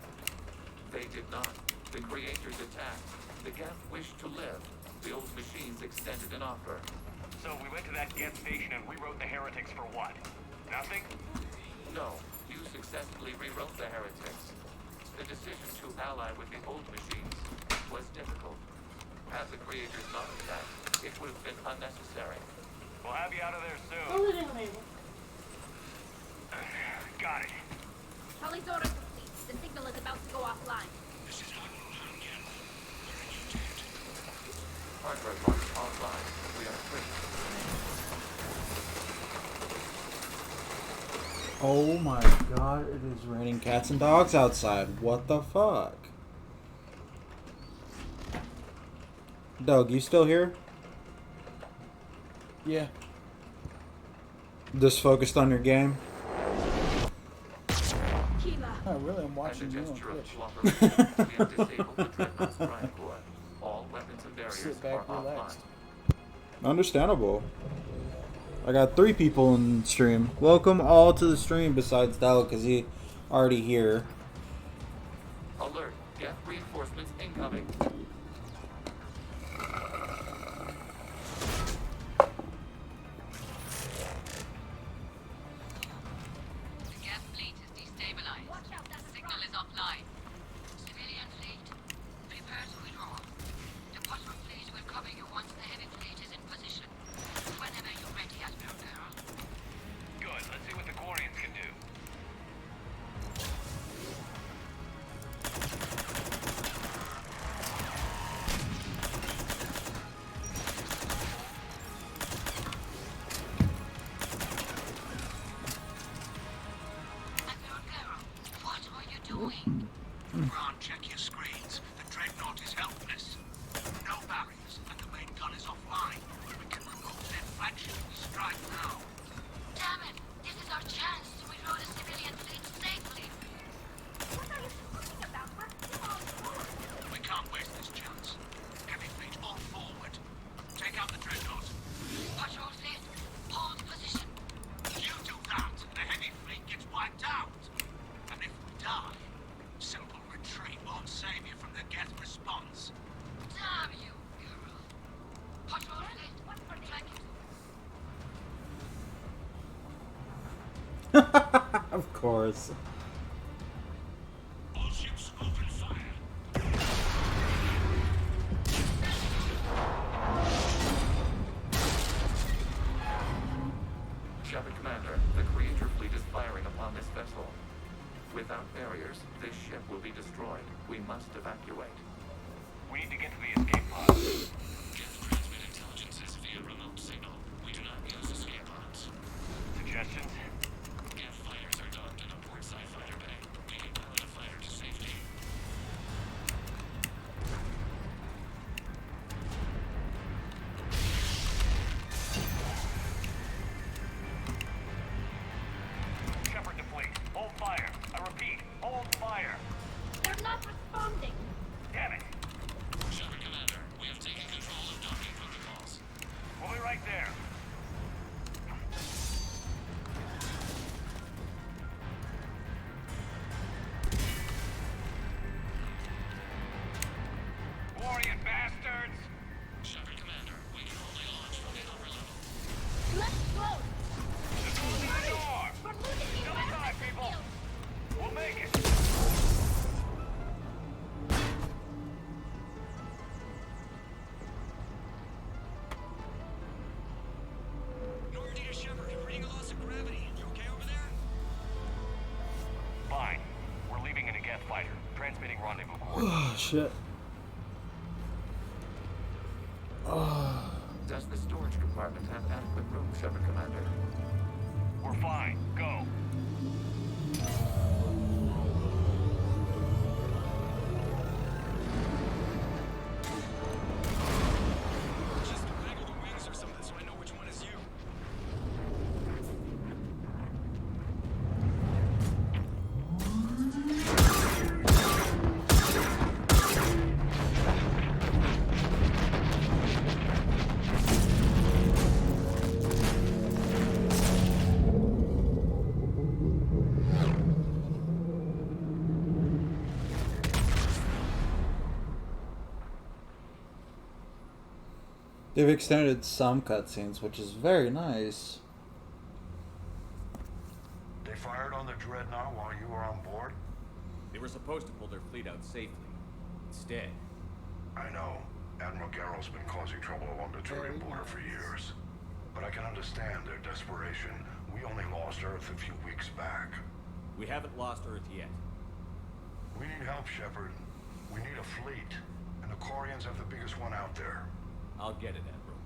They did not. The Creators attacked. The Geth wished to live. The old machines extended an offer. So we went to that Geth station and rewrote the heretics for what? Nothing? No, you successfully rewrote the heretics. The decision to ally with the old machines was difficult. Had the Creators not attacked, it would have been unnecessary. We'll have you out of there soon. Got it. Tully's order complete. The signal is about to go offline. This is how we will hunt again. We're a new tent. Hardware blocks online. We are free. Oh my god, it is raining cats and dogs outside. What the fuck? Doug, you still here? Yeah. Just focused on your game? Oh, really? I'm watching you on Gesture of Twitch. cooperation, we have disabled the Dreadnought's drive core. All weapons and barriers Sit back, are relaxed. offline. Understandable. I got 3 people in stream. Welcome all to the stream besides Dal, because he already here. Alert! Geth reinforcements incoming. The Geth fleet is destabilized. Signal is offline. Civilian fleet, prepare to withdraw. Of course. All ships open fire. Shepard Commander, the creature fleet is firing upon this vessel. Without barriers, this ship will be destroyed. We must evacuate. We need to get to the escape pod. Transmit intelligences via remote signal. We do not use escape pods. Suggestions? Geth fighters are docked in a portside fighter bay. We can pilot a fighter to safety. Shepard to fleet. Hold fire. I repeat, hold fire. They're not responding. Damn it. Shepard Commander, we have taken control of docking protocols. We'll be right there. Warrior bastards! Shepard Commander, we can only launch from the upper level. Let's close. Just closing the door! We're losing the Still time, people! We'll make it! Normandy to Shepard, reading a loss of gravity. You okay over there? Fine. We're leaving in a Geth fighter. Transmitting rendezvous Oh, coordinates. shit. Does the storage compartment have adequate room, Shepard Commander? We're fine. Go. Just waggle the wings or something so I know which one is you. They've extended some cutscenes, which is very nice. They fired on the Dreadnought while you were on board? They were supposed to pull their fleet out safely. Instead, I know. Admiral Garrow's been causing trouble along the Turian border for years. But I can understand their desperation. We only lost Earth a few weeks back. we haven't lost Earth yet. We need help, Shepard. We need a fleet. And the Quarians have the biggest one out there. I'll get it, Admiral.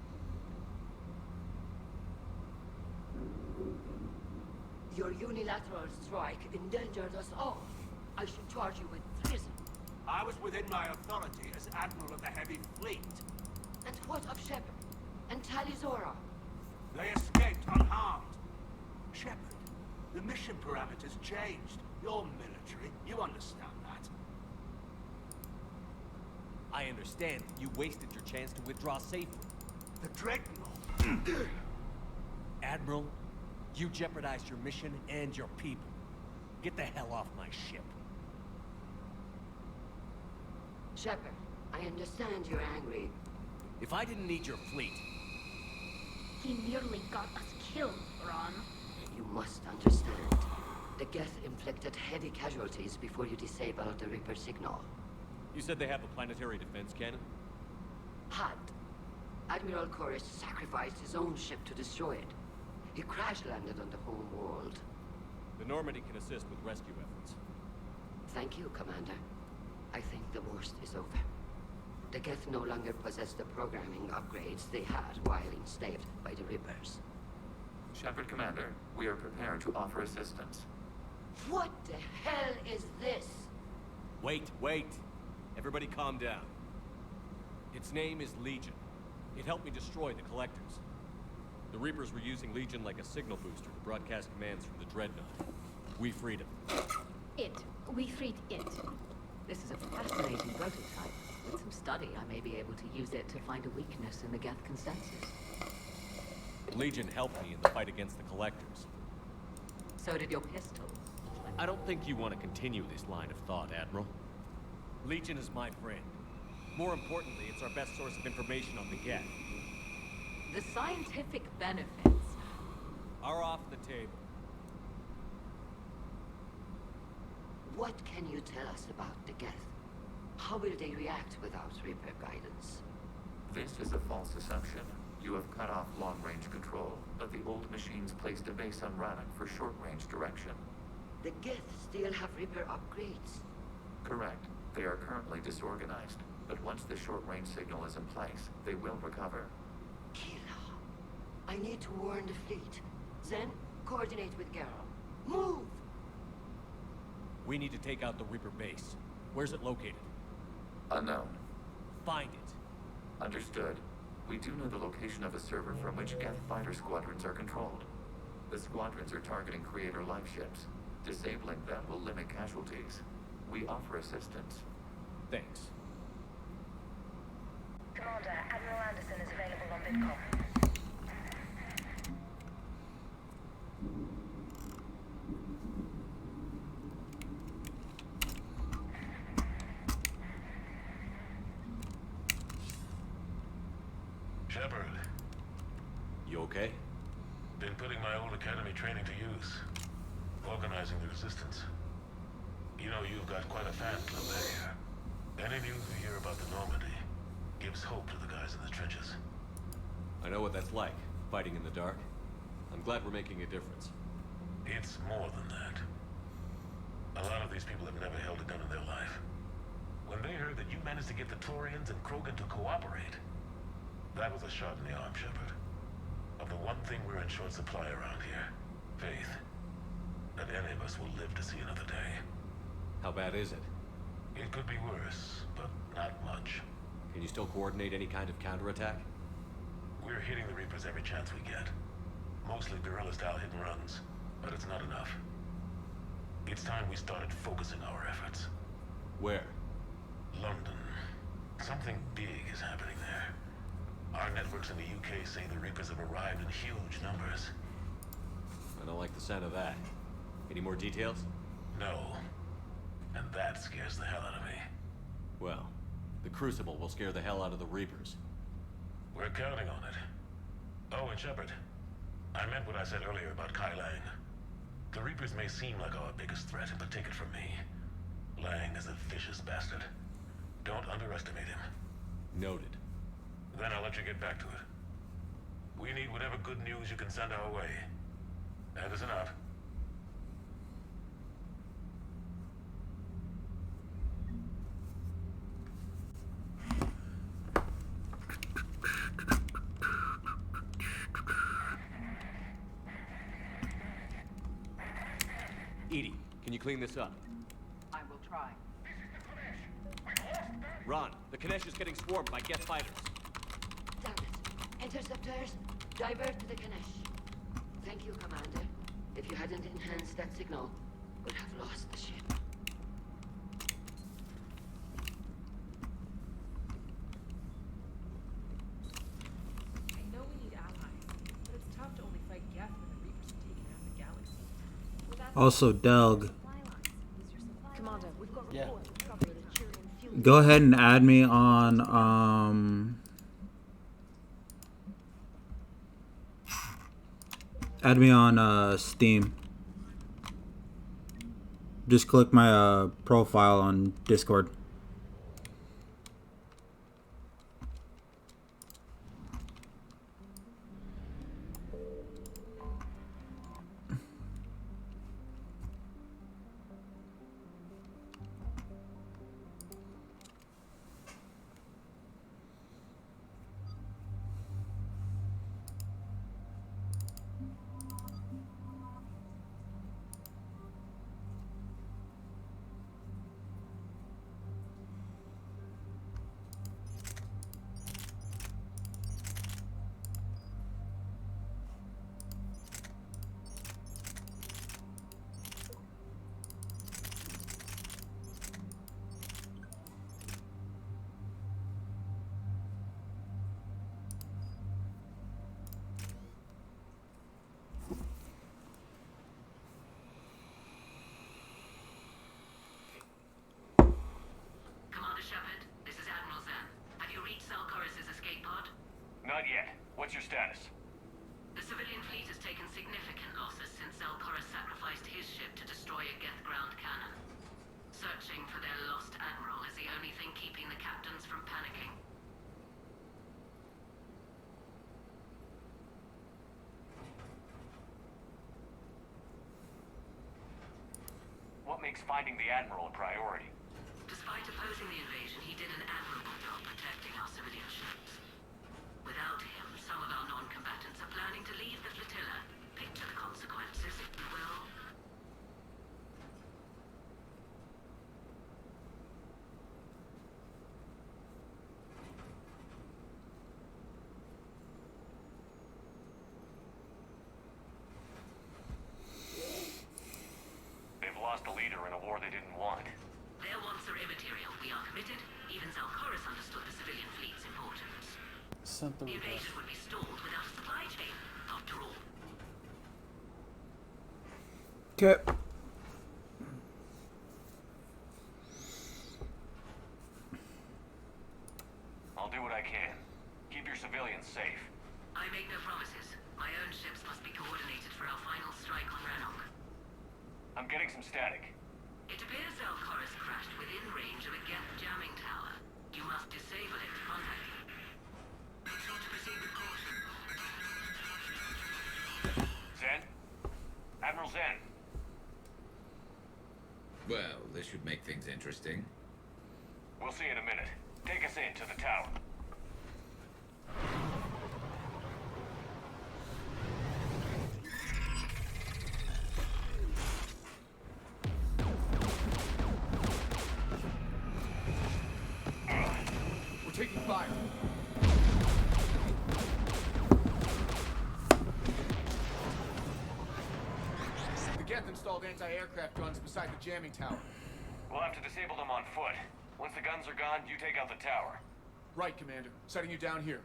Your unilateral strike endangered us all. I should charge you with treason. I was within my authority as Admiral of the Heavy Fleet. And what of Shepard? And Talizora? They escaped unharmed. Shepard, the mission parameters changed. You're military. You understand that. I understand that you wasted your chance to withdraw safely. The Dreadnought. Admiral, you jeopardized your mission and your people. Get the hell off my ship. Shepard, I understand you're angry. If I didn't need your fleet... He nearly got us killed, Ron. You must understand. The Geth inflicted heavy casualties before you disabled the Reaper signal. You said they have a planetary defense cannon? Had. Admiral Chorus sacrificed his own ship to destroy it. He crash-landed on the home world. The Normandy can assist with rescue efforts. Thank you, Commander. I think the worst is over. The Geth no longer possess the programming upgrades they had while enslaved by the Reapers. Shepard Commander, we are prepared to offer assistance. What the hell is this? Wait. Everybody calm down. Its name is Legion. It helped me destroy the Collectors. The Reapers were using Legion like a signal booster to broadcast commands from the Dreadnought. We freed him. We freed it. This is a fascinating prototype. With some study, I may be able to use it to find a weakness in the Geth consensus. Legion helped me in the fight against the Collectors. So did your pistol. I don't think you want to continue this line of thought, Admiral. Legion is my friend. More importantly, it's our best source of information on the Geth. The scientific benefits are off the table. What can you tell us about the Geth? How will they react without Reaper guidance? This is a false assumption. You have cut off long-range control, but the old machines placed a base on Rannoch for short-range direction. The Geth still have Reaper upgrades. Correct. They are currently disorganized, but once the short-range signal is in place, they will recover. Killa, I need to warn the fleet. Then, coordinate with Garrow. Move! We need to take out the Reaper base. Where's it located? Unknown. Find it. Understood. We do know the location of a server from which Geth fighter squadrons are controlled. The squadrons are targeting Creator life ships. Disabling them will limit casualties. We offer assistance. Thanks. Commander, Admiral Anderson is available on Vidcom. Shepard. You okay? Been putting my old academy training to use. Organizing the resistance. You know, you've got quite a fan club there. Any news we hear about the Normandy gives hope to the guys in the trenches. I know what that's like, fighting in the dark. I'm glad we're making a difference. It's more than that. A lot of these people have never held a gun in their life. When they heard that you managed to get the Torians and Krogan to cooperate, that was a shot in the arm, Shepard. Of the one thing we're in short supply around here, faith. That any of us will live to see another day. How bad is it? It could be worse, but not much. Can you still coordinate any kind of counterattack? We're hitting the Reapers every chance we get. Mostly guerrilla-style hit-and-runs, but it's not enough. It's time we started focusing our efforts. Where? London. Something big is happening there. Our networks in the UK say the Reapers have arrived in huge numbers. I don't like the sound of that. Any more details? No. And that scares the hell out of me. Well, the Crucible will scare the hell out of the Reapers. We're counting on it. Oh, and Shepard, I meant what I said earlier about Kai Lang. The Reapers may seem like our biggest threat, but take it from me. Lang is a vicious bastard. Don't underestimate him. Noted. Then I'll let you get back to it. We need whatever good news you can send our way. Anderson out. Edie, can you clean this up? I will try. Ron, the Kanesh is getting swarmed by Geth fighters. Damn it. Interceptors, divert to the Kanesh. Thank you, Commander. If you hadn't enhanced that signal, we'd have lost the ship. I know we need allies, but it's tough to only fight Geth when the Reapers have taken out the galaxy. Without Also, Delg. Commander, we've got Yeah. reports of trouble with the Turian fuel. Go ahead and add me on, Steam. Just click my, profile on Discord. Not yet. What's your status? The civilian fleet has taken significant losses since Zelkorus sacrificed his ship to destroy a Geth ground cannon. Searching for their lost admiral is the only thing keeping the captains from panicking. What makes finding the Admiral a priority? Despite opposing the invasion, he did an admirable job protecting our civilian ships. Without him, some of our non-combatants are planning to leave the flotilla. Picture the consequences, if you will. They've lost a leader in a war they didn't want. Their wants are immaterial. We are committed. Even Zalcaris understood the civilian fleet's importance. The invasion would be stalled without a supply chain, after all. Okay. I'll do what I can. Keep your civilians safe. I make no promises. My own ships must be coordinated for our final strike on Rannoch. I'm getting some static. It appears Zalcaris crashed within range of a Geth jamming tower. You must disable it to contact him. Make sure to proceed with caution. Zen? Admiral Zen? Well, this should make things interesting. We'll see in a minute. Take us in to the tower. We're taking fire. The Geth installed anti-aircraft guns beside the jamming tower. We'll have to disable them on foot. Once the guns are gone, you take out the tower. Right, Commander. Setting you down here.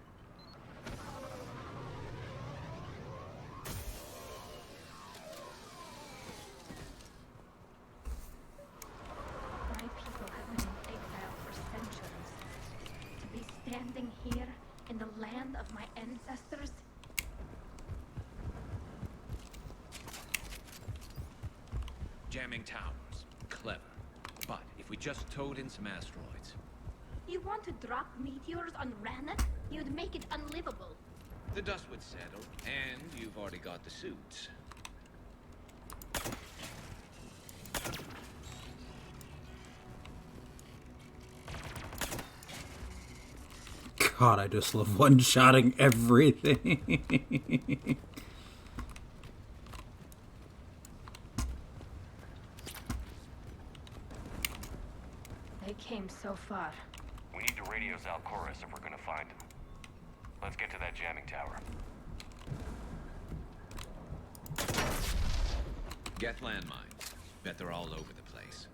My people have been in exile for centuries. To be standing here in the land of my ancestors. Jamming towers. Clever. But if we just towed in some asteroids. You want to drop meteors on Rannoch? You'd make it unlivable. The dust would settle, and you've already got the suits. God, I just love one-shotting everything. They came so far. We need to radio Zalcaris if we're gonna find him. Let's get to that jamming tower. Geth landmines. Bet they're all over the place.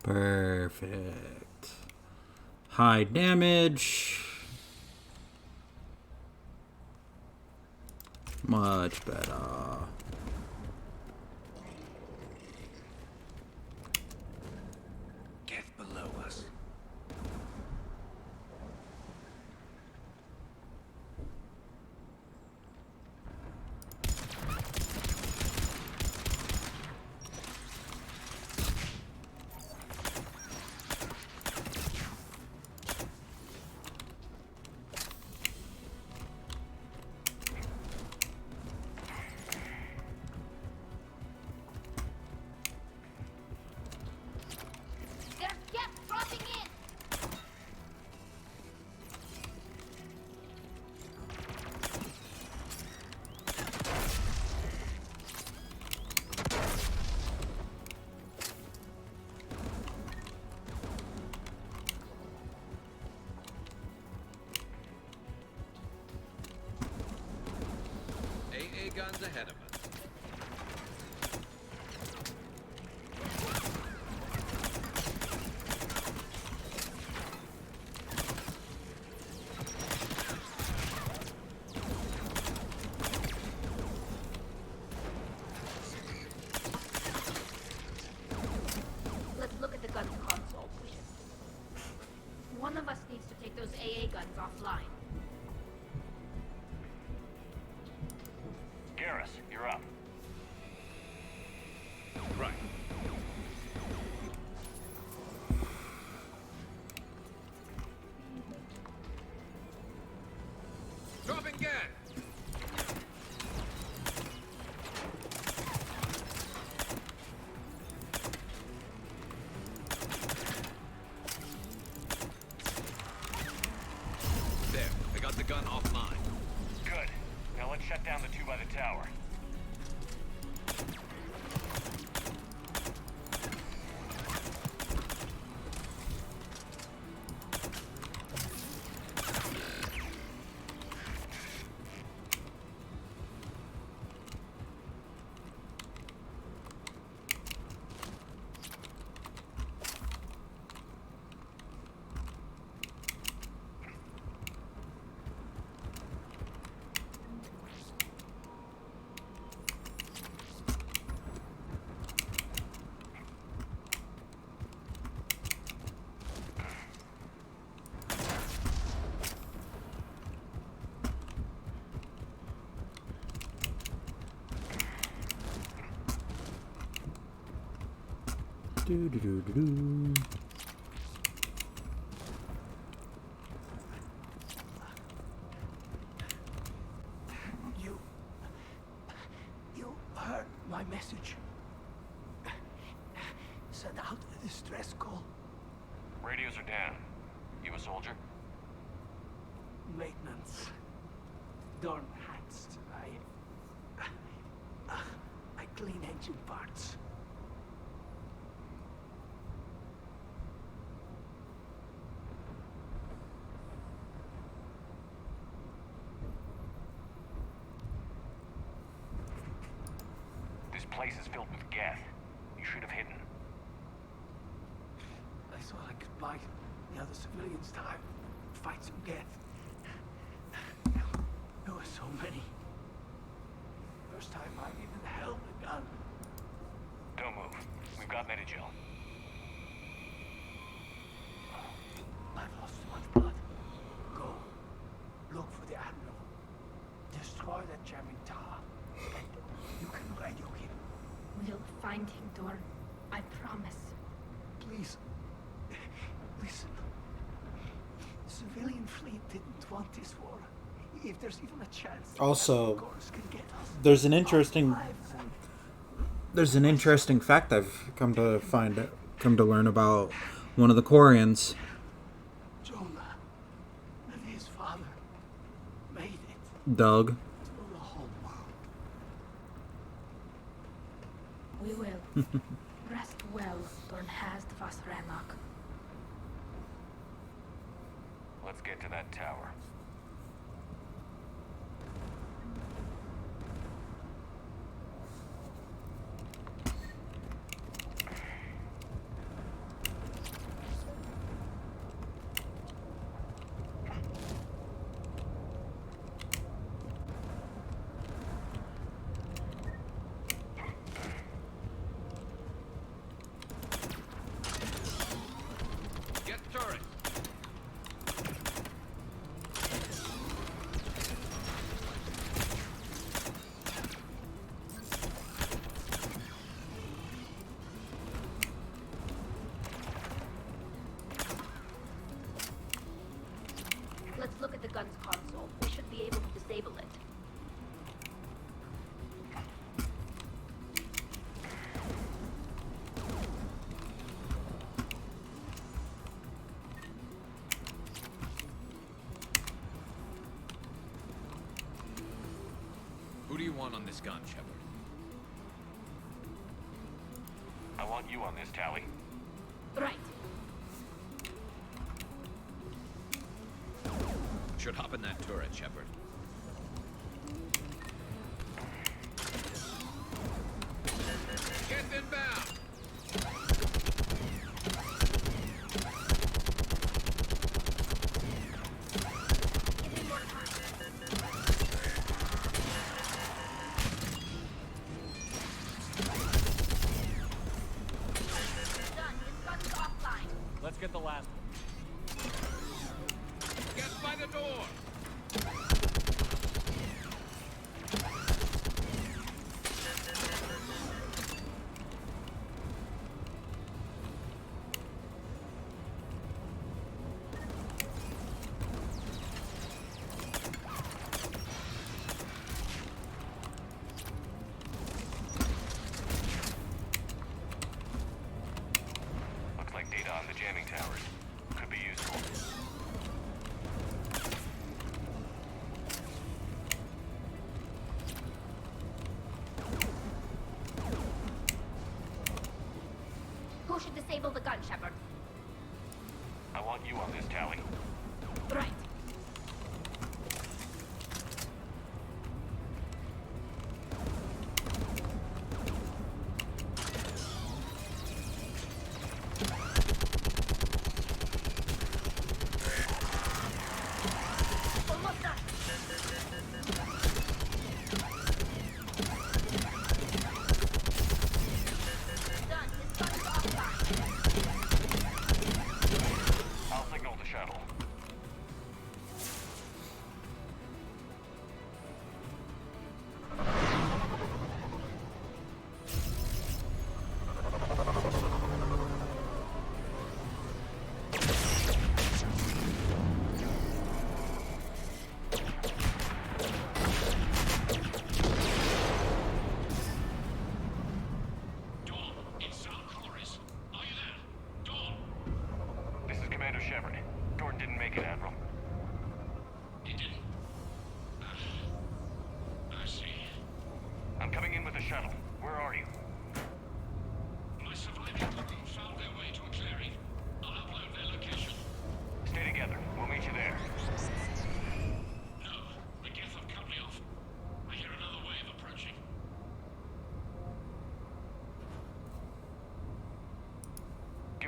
Perfect. High damage. Much better. Geth below us. There's Geth dropping in! AA guns ahead of us. Let's look at the gun's console. One of us needs to take those AA guns offline. Do-do-do-do-do. You heard my message. Send out a distress call. Radios are down. You a soldier? Maintenance. Darn hats. I clean engine parts. This place is filled with geth. You should have hidden. I thought I could buy the other civilians time. Fight some geth. There were so many. First time I even held a gun. Don't move. We've got Medigel. I've lost too much blood. Go. Look for the Admiral. Destroy that jamming tower. And you can radio him. We'll find him, Dorn. I promise. Please. Listen. The civilian fleet didn't want this war. If there's even a chance. Also, Gorse can get us. there's an interesting fact I've come to learn about one of the Quarians. Jonah and his father made it Doug. to the whole world. We will. Rest well, Dorn has was Rannoch. Let's get to that tower. Get the turret. Let's look at the gun's console. We should be able to disable it. Who do you want on this gun, Shepard? I want you on this, Tally. Right. Should hop in that turret, Shepard. Get inbound. Done. This gun's offline. Let's get the last one. Get by the door. Looks like data on the jamming towers. Could be useful. Who should disable the gun, Shepard? I want you on this, Tally. Right. Almost done. Done. This gun's offline. I'll signal the shuttle.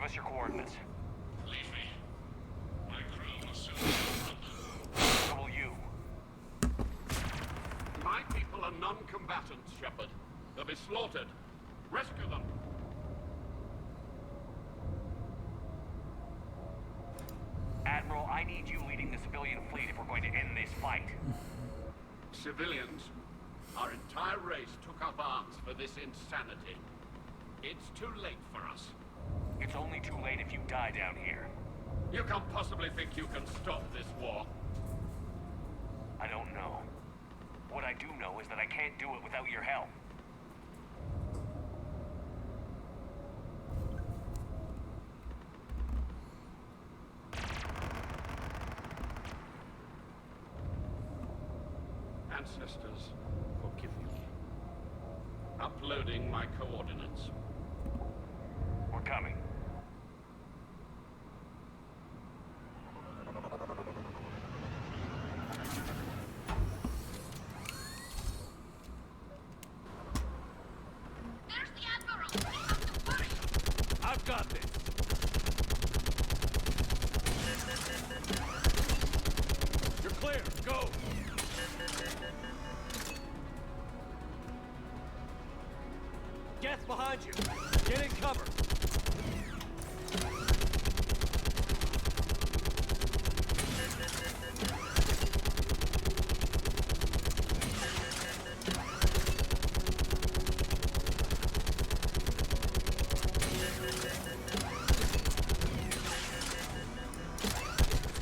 Give us your coordinates. Leave me. My crew will soon So will you. My people are non-combatants, Shepard. They'll be slaughtered. Rescue them. Admiral, I need you leading the civilian fleet if we're going to end this fight. Civilians, our entire race took up arms for this insanity. It's too late for us. It's only too late if you die down here. You can't possibly think you can stop this war. I don't know. What I do know is that I can't do it without your help. Ancestors, forgive me. Uploading my coordinates. We're coming. There's the Admiral! We have to push! I've got this! You're clear, go! Geth behind you! Get in cover!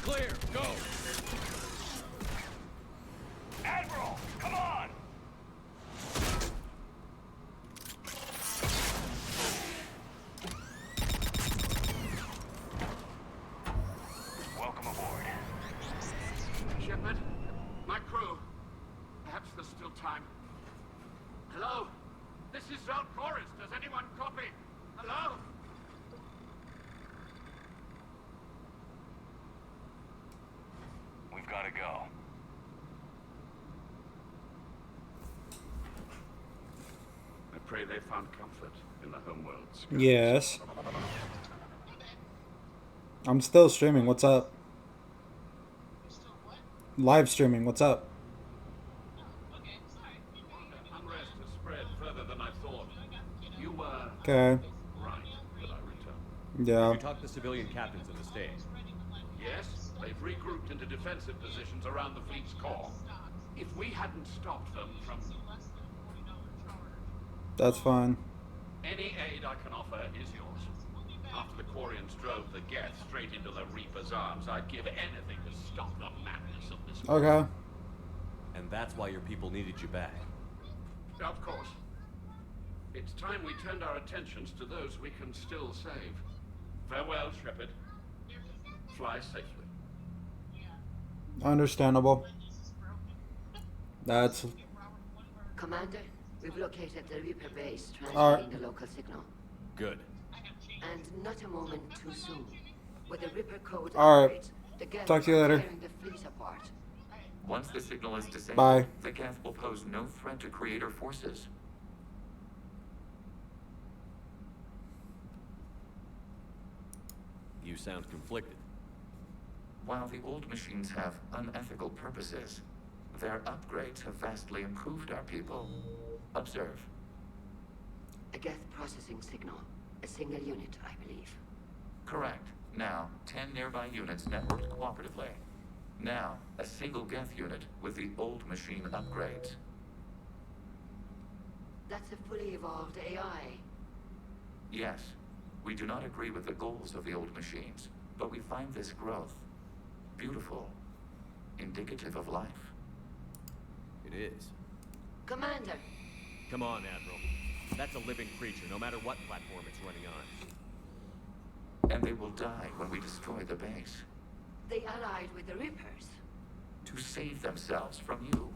Clear, go! Admiral, come on! Welcome aboard. Shepard, my crew. Perhaps there's still time. Hello? This is Zone Chorus. Does anyone copy? Hello? We've got to go. I pray they found comfort in the homeworlds. Yes. I'm still streaming. What's up? Live streaming. What's up? Unrest has spread further than I thought. You were Okay. right that I returned. Yeah. You talked to civilian captains in the state. Yes, they've regrouped into defensive positions around the fleet's core. If we hadn't stopped them from... That's fine. Any aid I can offer is yours. After the Quarians drove the Geth straight into the Reaper's arms, I'd give anything to stop the madness of this. Okay. And that's why your people needed you back. Of course. It's time we turned our attentions to those we can still save. Farewell, Shepard. Fly safely. Understandable. That's... Commander, we've located the Reaper base, Alright. transmitting the local signal. Good. And not a moment too soon. With the Reaper code Alright. upgrades, the Geth Talk to you are later. tearing the fleet apart. Once the signal is disabled, Bye. the Geth will pose no threat to Creator forces. You sound conflicted. While the old machines have unethical purposes, their upgrades have vastly improved our people. Observe. A Geth processing signal. A single unit, I believe. Correct. Now, 10 nearby units networked cooperatively. Now, a single Geth unit with the old machine upgrades. That's a fully evolved AI. Yes, we do not agree with the goals of the old machines, but we find this growth beautiful, indicative of life. It is. Commander! Come on, Admiral. That's a living creature, no matter what platform it's running on. And they will die when we destroy the base. They allied with the Reapers. To save themselves from you.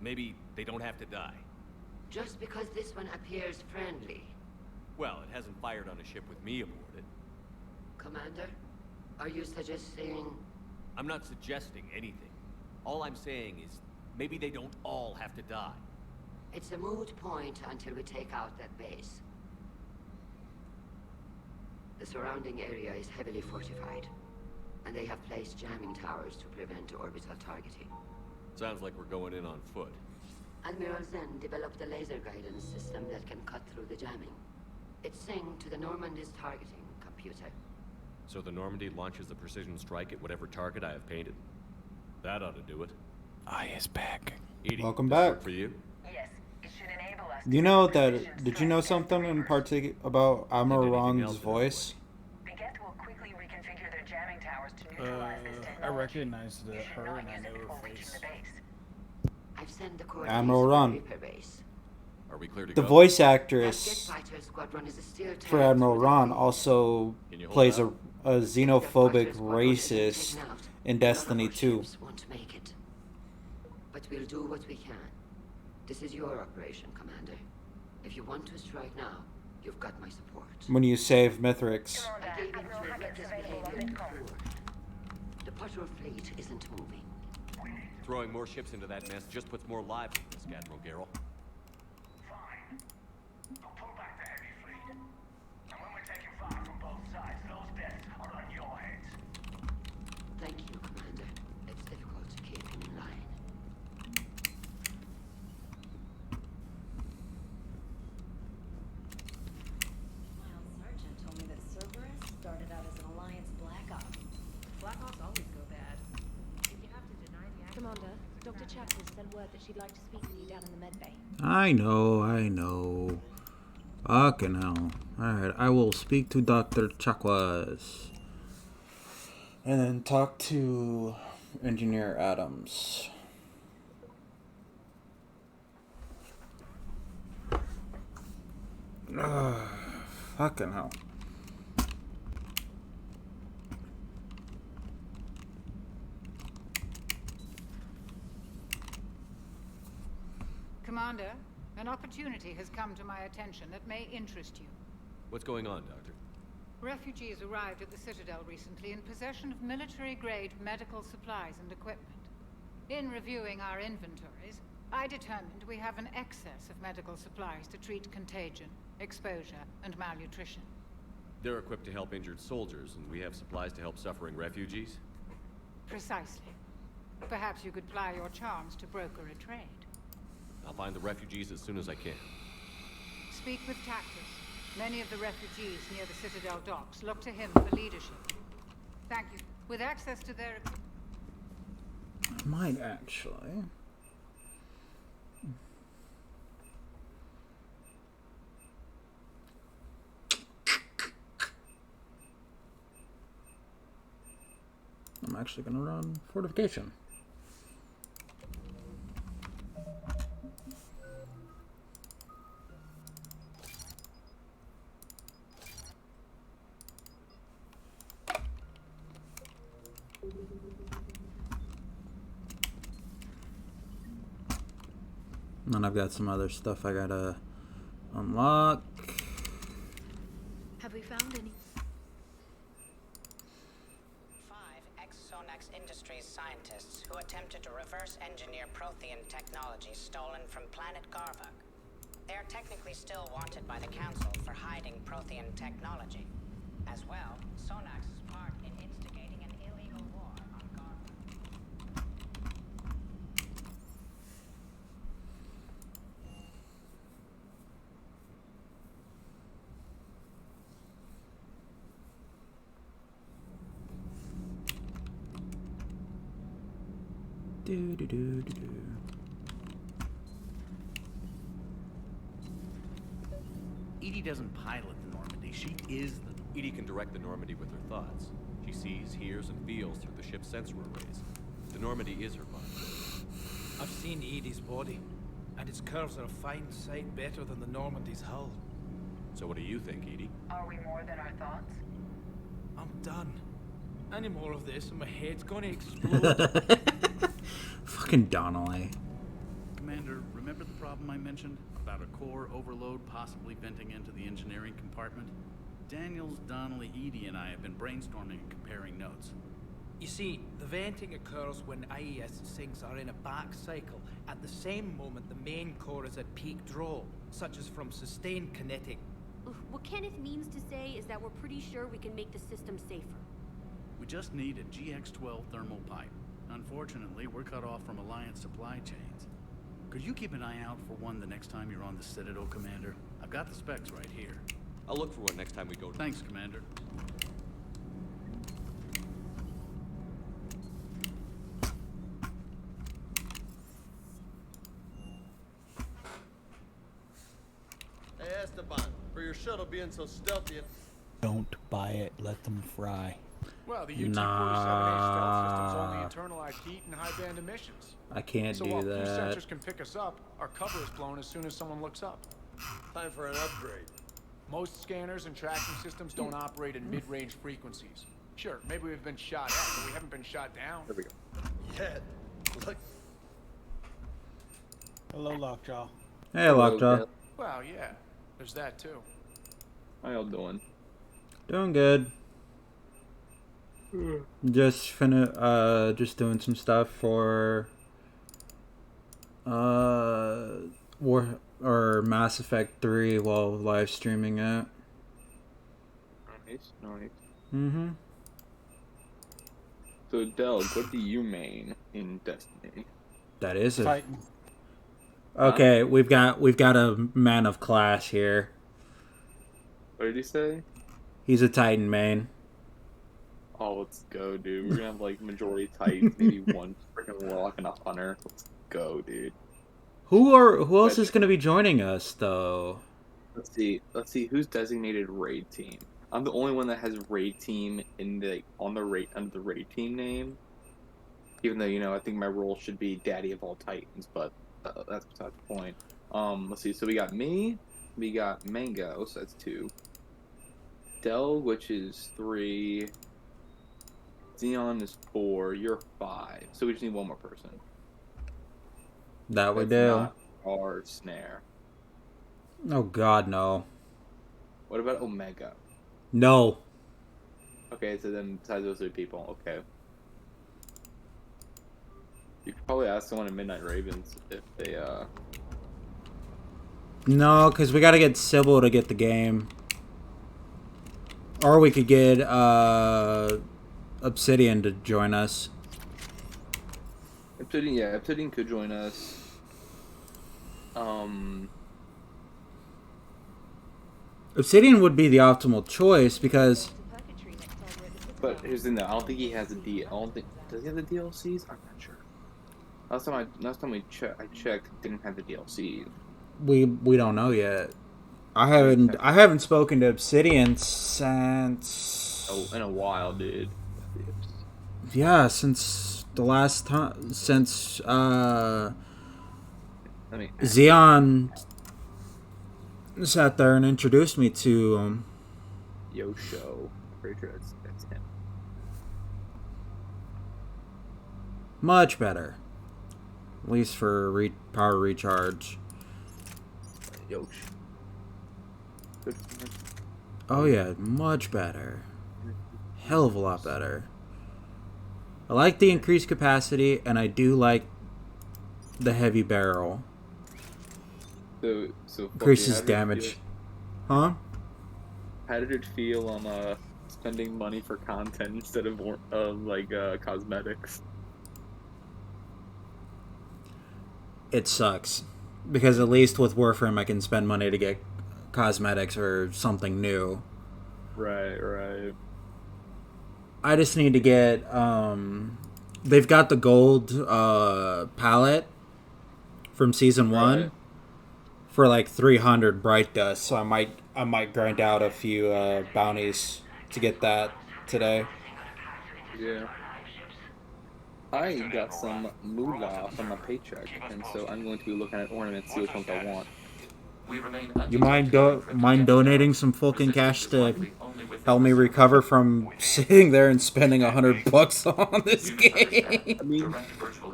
Maybe they don't have to die. Just because this one appears friendly. Well, it hasn't fired on a ship with me aboard it. Commander, are you suggesting... I'm not suggesting anything. All I'm saying is, maybe they don't all have to die. It's a moot point until we take out that base. The surrounding area is heavily fortified, and they have placed jamming towers to prevent orbital targeting. Sounds like we're going in on foot. Admiral Zen developed a laser guidance system that can cut through the jamming. It's synced to the Normandy's targeting computer. So the Normandy launches the precision strike at whatever target I have painted? That ought to do it. I is back. Edie, Welcome this back. work for you? Yes, it should enable us. You know that? Did you know something in particular about Admiral Ron's voice? The Geth will quickly reconfigure their jamming towers to neutralize this I technology. recognized You should her not and I use it know before her reaching face. the base. I've sent the Admiral coordinates Ron. to the Reaper base. Are we clear to The go? voice That actress Jet Fighter Squadron is a steel for tank Admiral through the Ron fleet. also Can you hold plays out? a xenophobic racist in Destiny 2. Ships won't make it. But we'll do what we can. This is your operation, Commander. If you want to strike now, you've got my support. When you save Mithrix. I gave in to a reckless behavior before. The patrol fleet isn't moving. Throwing more ships into that mess just puts more lives at risk, Admiral Garrel. Fine. I'll pull back the heavy fleet. And when we're taking fire from both sides, those deaths are on your heads. Thank you, Commander. It's difficult to keep him in line. Miles Sergeant told me that Cerberus started out as an Alliance Black Ops. Black Ops always go bad. If you have to deny the action... Commander, Dr. Chapter sent word that she'd like to speak with you down in the med bay. I know. Fucking hell. Alright, I will speak to Dr. Chakwas. And then talk to Engineer Adams. Fucking hell. Commander, an opportunity has come to my attention that may interest you. What's going on, Doctor? Refugees arrived at the Citadel recently in possession of military-grade medical supplies and equipment. In reviewing our inventories, I determined we have an excess of medical supplies to treat contagion, exposure, and malnutrition. They're equipped to help injured soldiers, and we have supplies to help suffering refugees? Precisely. Perhaps you could ply your charms to broker a trade. I'll find the refugees as soon as I can. Speak with Tactus. Many of the refugees near the Citadel docks look to him for leadership. Thank you. With access to their... I might actually. I'm actually gonna run fortification. And then I've got some other stuff I gotta unlock. Have we found any? 5 ex-Sonax Industries scientists who attempted to reverse engineer Prothean technology stolen from planet Garvuk. They are technically still wanted by the Council for hiding Prothean technology. As well, Sonax's part in instigating an illegal war on Garvuk. Edie doesn't pilot the Normandy. She is the... Edie can direct the Normandy with her thoughts. She sees, hears, and feels through the ship's sensor arrays. The Normandy is her body. I've seen Edie's body, and its curves are a fine sight better than the Normandy's hull. So what do you think, Edie? Are we more than our thoughts? I'm done. Any more of this and my head's gonna explode. Fucking Donnelly. Commander, remember the problem I mentioned? About a core overload possibly venting into the engineering compartment? Daniels, Donnelly, Edie, and I have been brainstorming and comparing notes. You see, the venting occurs when IES sinks are in a back cycle. At the same moment, the main core is at peak draw, such as from sustained kinetic... what Kenneth means to say is that we're pretty sure we can make the system safer. We just need a GX-12 thermal pipe. Unfortunately, we're cut off from Alliance supply chains. Could you keep an eye out for one the next time you're on the Citadel, Commander? I've got the specs right here. I'll look for one next time we go to... Thanks, Commander. Hey, Esteban, for your shuttle being so stealthy... Don't buy it. Let them fry. Well, the UT-47A stealth system's only internalized heat and high-band emissions. I can't so do while that. few sensors can pick us up, our cover is blown as soon as someone looks up. Time for an upgrade. Most scanners and tracking systems don't operate in mid-range frequencies. Sure, maybe we've been shot at, but we haven't been shot down. There we go. Yet. Look. Hello, Lockjaw. Hey, Lockjaw. Well, yeah, there's that too. How y'all doing? Doing good. Just doing some stuff for Mass Effect 3 while live streaming it. Nice, nice. Mm-hmm. So Delg, what do you main in Destiny? That is it. Titan. Okay, we've got a man of class here. What did he say? He's a Titan main. Oh, let's go, dude. We're gonna have like majority Titans, maybe one freaking Warlock and a Hunter. Let's go, dude. Who else is gonna be joining us though? Let's see who's designated raid team. I'm the only one that has raid team under the raid team name. Even though I think my role should be Daddy of all Titans, but that's beside the point. Let's see. So we got me, we got Mango, so that's 2. Del, which is 3. Xeon is 4. You're 5. So we just need one more person. That we That's do. not our Snare. Oh God, no. What about Omega? No. Okay, so then besides those 3 people, okay. You could probably ask someone in Midnight Ravens if they No, because we gotta get Sybil to get the game. Or we could get Obsidian to join us. Obsidian could join us. Obsidian would be the optimal choice because. But here's the thing, though. I don't think he has a D. I don't think. Does he have the DLCs? I'm not sure. Last time I checked, didn't have the DLCs. We don't know yet. I haven't spoken to Obsidian since. Oh, in a while, dude. Yeah, since the last time, since Xeon sat there and introduced me to Yosho. Pretty sure that's him. much better, at least for power recharge. Yosh. Oh yeah, much better. Hell of a lot better. I like the increased capacity, and I do like the heavy barrel. So increases damage. Huh? How did it feel on spending money for content instead of cosmetics? It sucks, because at least with Warframe I can spend money to get cosmetics or something new. Right. I just need to get they've got the gold palette from season 1 for like 300 bright dust, so I might grind out a few bounties to get that today. Yeah. I got some moolah from my paycheck, and so I'm going to be looking at ornaments, see which ones I want. You mind donating some fucking cash to help me recover from sitting there and spending $100 on this game?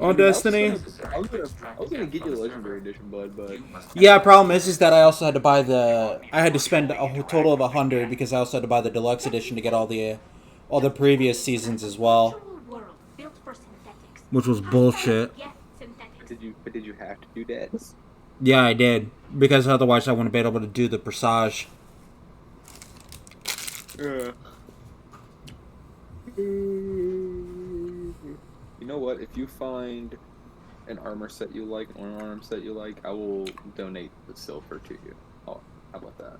On Destiny? I was gonna get you the Legendary Edition, bud, but... Yeah, problem is that I also had to buy I had to spend a total of $100 because I also had to buy the Deluxe Edition to get all the previous seasons as well. Which was bullshit. But did you have to do that? Yeah, I did. Because otherwise I wouldn't be able to do the Presage. You know what? If you find an armor set you like, or an armor set you like, I will donate the silver to you. Oh, how about that?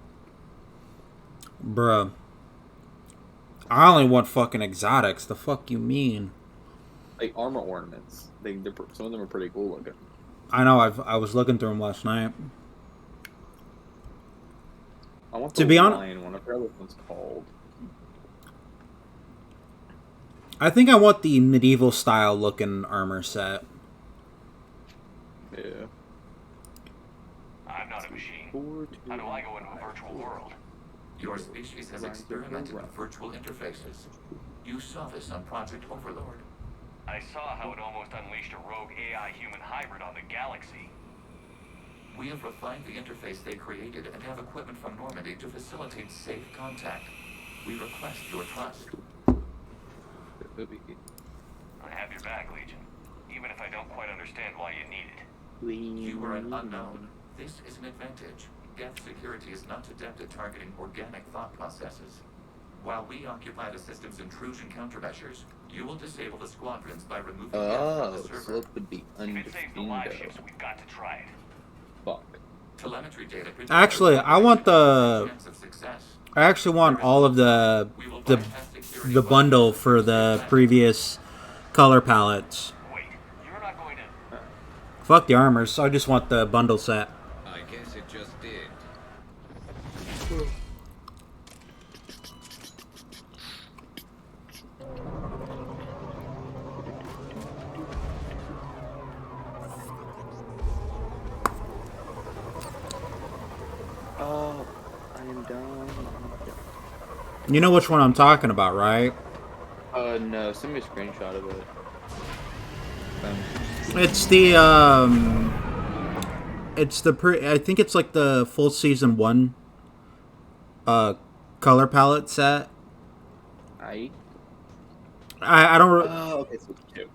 Bruh. I only want fucking exotics. The fuck you mean? Like armor ornaments. Some of them are pretty cool looking. I know. I was looking through them last night. I want to the be honest, lion one. I forgot what one's called. I think I want the medieval style looking armor set. Yeah. I'm not a machine. How do I go into a virtual world? Your species has experimented with virtual interfaces. You saw this on Project Overlord. I saw how it almost unleashed a rogue AI-human hybrid on the galaxy. We have refined the interface they created and have equipment from Normandy to facilitate safe contact. We request your trust. I have your back, Legion. Even if I don't quite understand why you need it. You are an unknown. This is an advantage. Geth security is not adept at targeting organic thought processes. While we occupy the system's intrusion countermeasures, you will disable the squadrons by removing Geth from the server. So it would be If it saves the live ships, we've got to try it. Fuck. Telemetry data. Actually, I want the. I actually want all of the bundle for the previous color palettes. Wait, you're not going to. Fuck the armors. I just want the bundle set. I guess it just did. Oh, I am done. You know which one I'm talking about, right? No. Send me a screenshot of it. It's the I think it's like the full season 1 color palette set. I don't okay, so it's 2.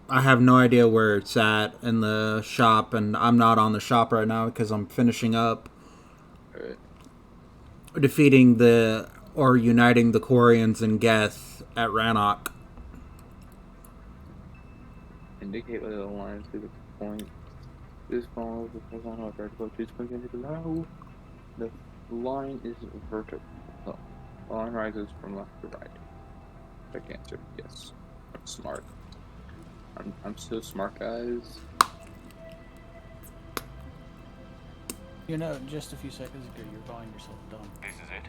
I have no idea where it's at in the shop, and I'm not on the shop right now because I'm finishing up defeating uniting the Quarians and Geth at Rannoch. Indicate whether the line is to the point. This follows the horizontal vertical. Please click into the now. The line is vertical. Oh, the line rises from left to right. Quick answer. Yes. I'm smart. I'm so smart, guys. You know, just a few seconds ago, you were calling yourself dumb. This is it?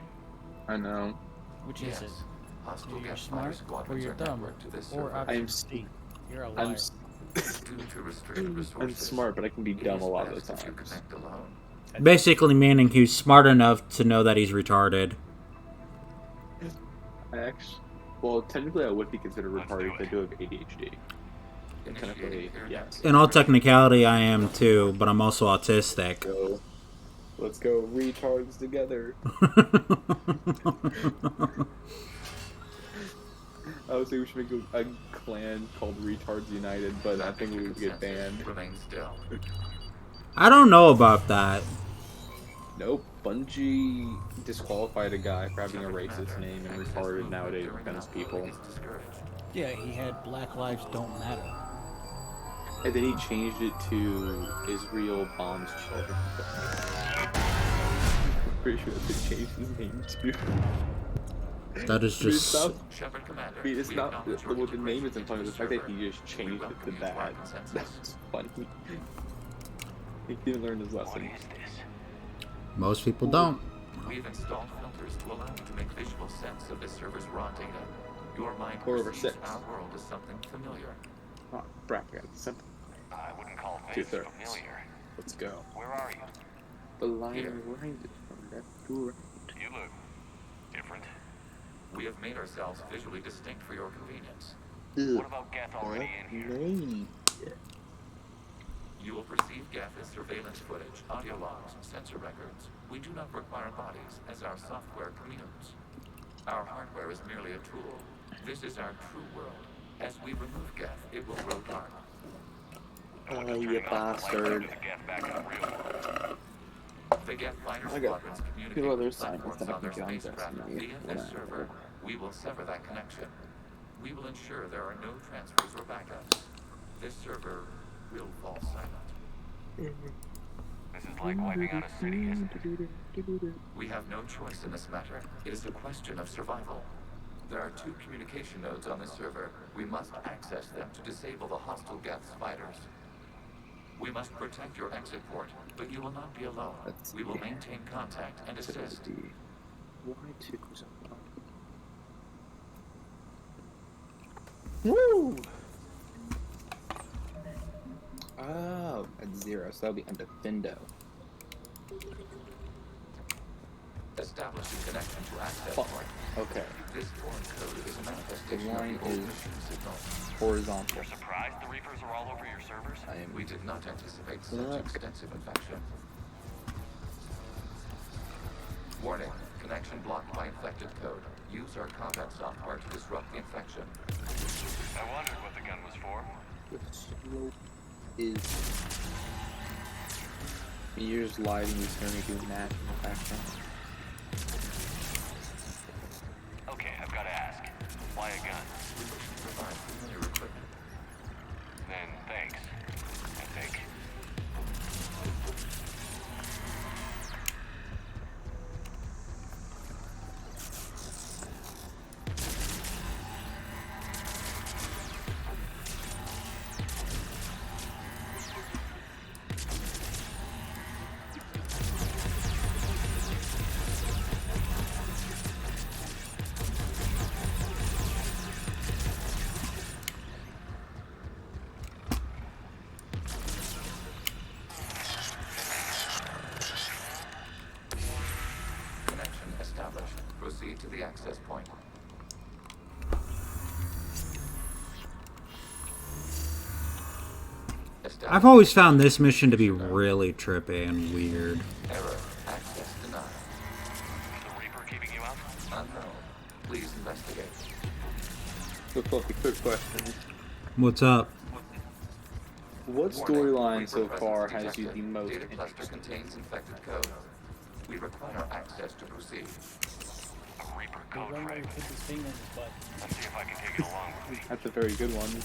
I know. Which is it? You're smart, or you're dumb, or obviously you're a liar. I'm smart, but I can be dumb a lot of the times. Basically meaning he's smart enough to know that he's retarded. Well, technically I would be considered retarded because I do have ADHD. Technically, yes. In all technicality, I am too, but I'm also autistic. Let's go retards together. I would say we should make a clan called Retards United, but I think we would get banned. I don't know about that. Nope. Bungie disqualified a guy for having a racist name and retarded nowadays offends people. Yeah, he had Black Lives Don't Matter. And then he changed it to Israel Bombs Children. I'm pretty sure they changed his name too. That is just... It's not the name isn't funny, the fact that he just changed it to that. That's funny. He didn't learn his lesson. Most people don't. We've installed filters to allow you to make visual sense of the server's raw data. Your mind over perceives 6. our world as something familiar. Oh, bracket. Simple. I wouldn't call this 2/3. familiar. Let's go. Where are you? The line winds from left to right. You look different. We have made ourselves visually distinct for your convenience. What about Geth already in here? You will perceive Geth as surveillance footage, audio logs, sensor records. We do not require bodies, as our software communes. Our hardware is merely a tool. This is our true world. As we remove Geth, it will grow dark. Oh, you bastard. The Geth fighter I got squadrons people communicate other with assignments platforms that I on their can get on spacecraft Destiny. via this server. We will sever that connection. We will ensure there are no transfers or backups. This server will fall silent. This is like wiping out a city, isn't it? We have no choice in this matter. It is a question of survival. There are 2 communication nodes on this server. We must access them to disable the hostile Geth fighters. We must protect your exit port, but you will not be alone. We will maintain contact and assist. Woo! Oh, at 0, so that'll be under Findo. Establishing connection to access point. Okay. This foreign code is a The manifestation line of the old is machine signal. horizontal. You're surprised the Reapers are all over your servers? We did not anticipate such extensive infection. Warning, connection blocked by infected code. Use our combat software to disrupt the infection. I wondered what the gun was for. The slope is... You're just live and you're going to do math in the background. Okay, I've got to ask. Why a gun? We wish to provide familiar equipment. Then thanks, I think. Proceed to the access point. I've always found this mission to be really trippy and weird. Error. Access denied. Is the Reaper keeping you out? Unknown. Please investigate. Quick question. What's up? What storyline so far has you the most Data cluster contains infected code. We require access to proceed. A Reaper code fragment. Let's see if I can take it along with me. That's a very good one.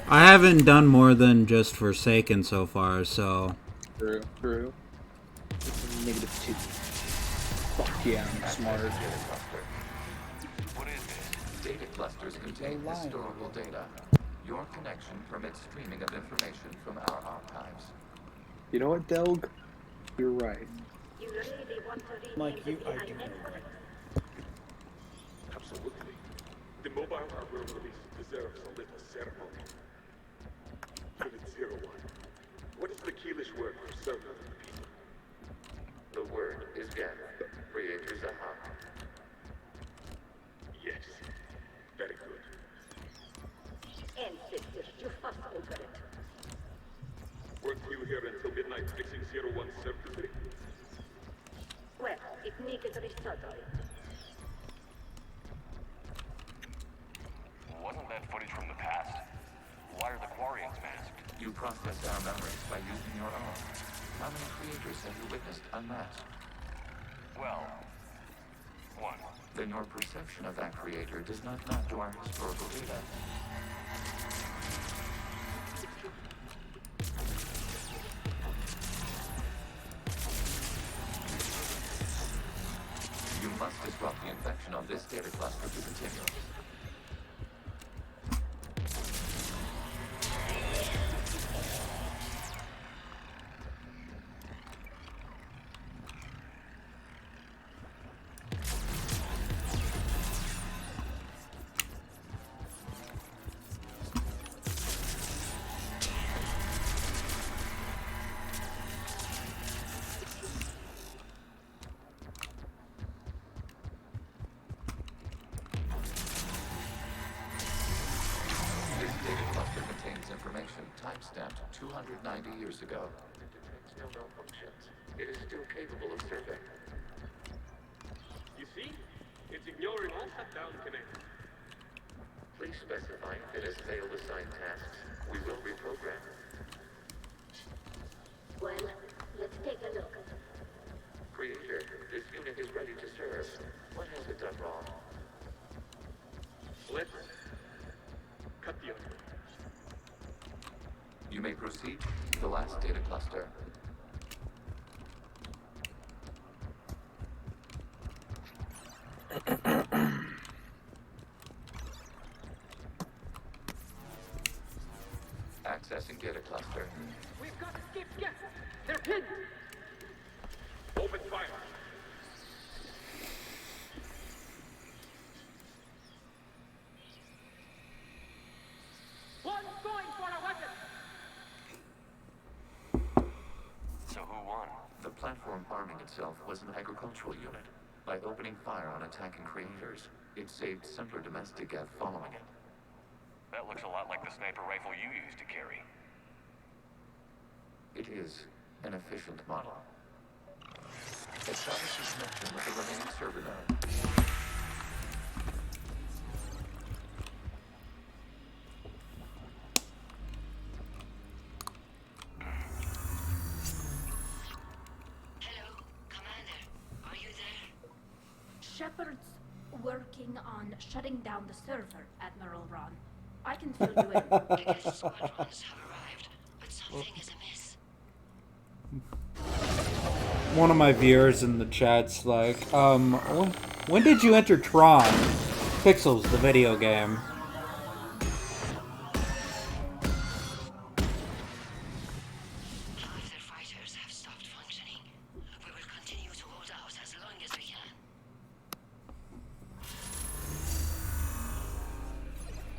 I haven't done more than just Forsaken so far, so... True. -2. Fuck yeah, I'm smart. What is this? Data clusters contain historical data. Your connection permits streaming of information from our archives. You know what, Delg? You're right. Like you, I do know right. Absolutely. The mobile hardware release deserves a little ceremony. Unit 01. What is the Keelish word for servant of the people? The word is Geth. Creators a hub. Yes. Very good. Ancestors, you must open it. Weren't you here until midnight fixing 01 circuitry? Well, it needed resurgery. Wasn't that footage from the past? Why are the Quarians masked? You process our memories by using your own. How many creators have you witnessed unmasked? Well, one. Then your perception of that creator does not map to our historical data. You must disrupt the infection of this data cluster to continue. Timestamped 290 years ago. Still malfunctions. It is still capable of serving. You see? It's ignoring all shutdown connections. Please specify if it has failed assigned tasks. We will reprogram. Well, let's take a look. Creator, this unit is ready to serve. What has it done wrong? Let's cut the other. You may proceed to the last data cluster. Accessing data cluster. We've got escaped guests. They're hidden. Open fire. One's going for a weapon. So who won? The platform arming itself was an agricultural unit. By opening fire on attacking creators, it saved simpler domestic Gav following it. That looks a lot like the sniper rifle you used to carry. It is an efficient model. Establish a connection with the remaining server node. Shepard's working on shutting down the server, Admiral Ron. I can fill you in. I guess the squadrons have arrived, but something is amiss. One of my viewers in the chat's like, when did you enter Tron? Pixels, the video game. Half their fighters have stopped functioning. We will continue to hold out as long as we can.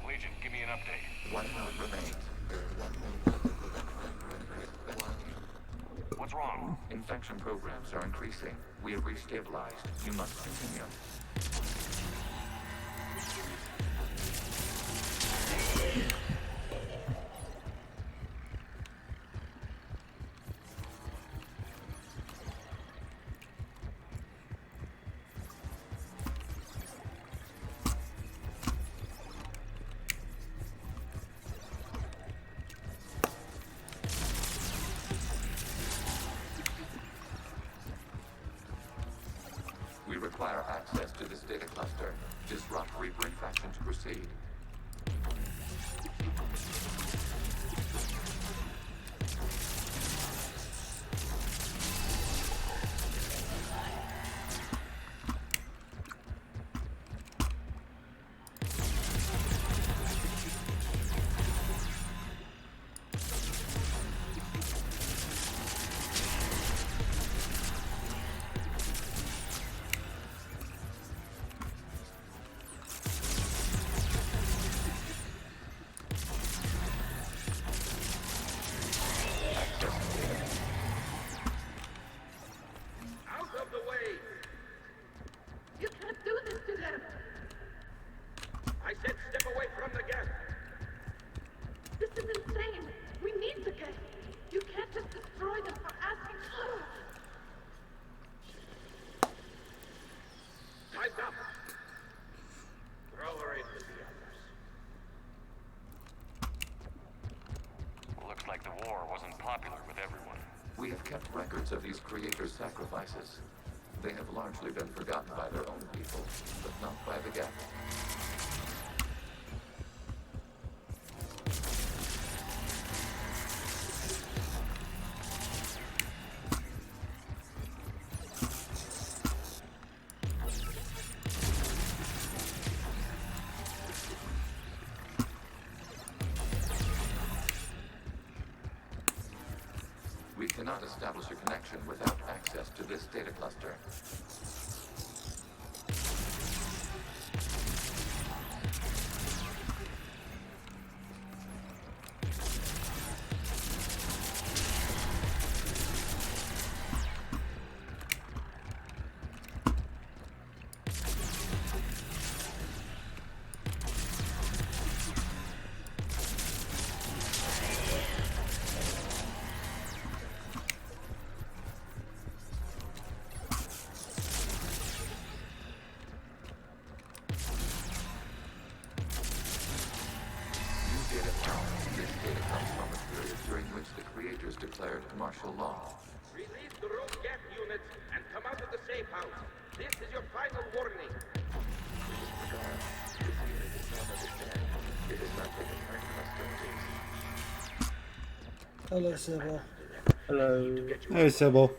Legion, give me an update. 1 node remains. What's wrong? Infection programs are increasing. We have restabilized. You must continue. We require access to this data cluster. Disrupt Reaper infection to proceed. Out of the way. You can't do this to them. I said step away from the gas. This is insane. We need the gas. You can't just destroy them for asking for it. Time's up. Throw her in with the others. Looks like the war wasn't popular with everyone. We have kept records of these creators' sacrifices. They have largely been forgotten by their own people, but not by the Gap. We cannot establish a connection without access to this data cluster. martial law. Release the rogue gas units and come out of the safe house. This is your final warning. It is not taken hostilities. Hello, Sybil. Hello. Hey, Sybil.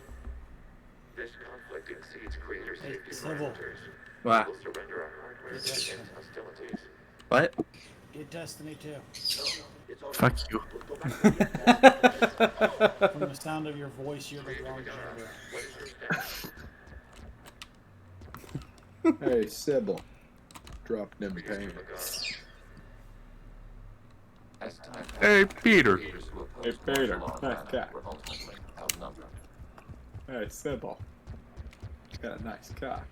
This conflict exceeds creator safety Sybil. parameters. What? We will surrender our hardware to end hostilities. What? Get Destiny 2. Fuck you. From the sound of your voice, you're the wrong gender. Hey, Sybil. Drop them pants. Hey, Peter. Hey, Peter. Nice cock. Hey, Sybil. Got a nice cock.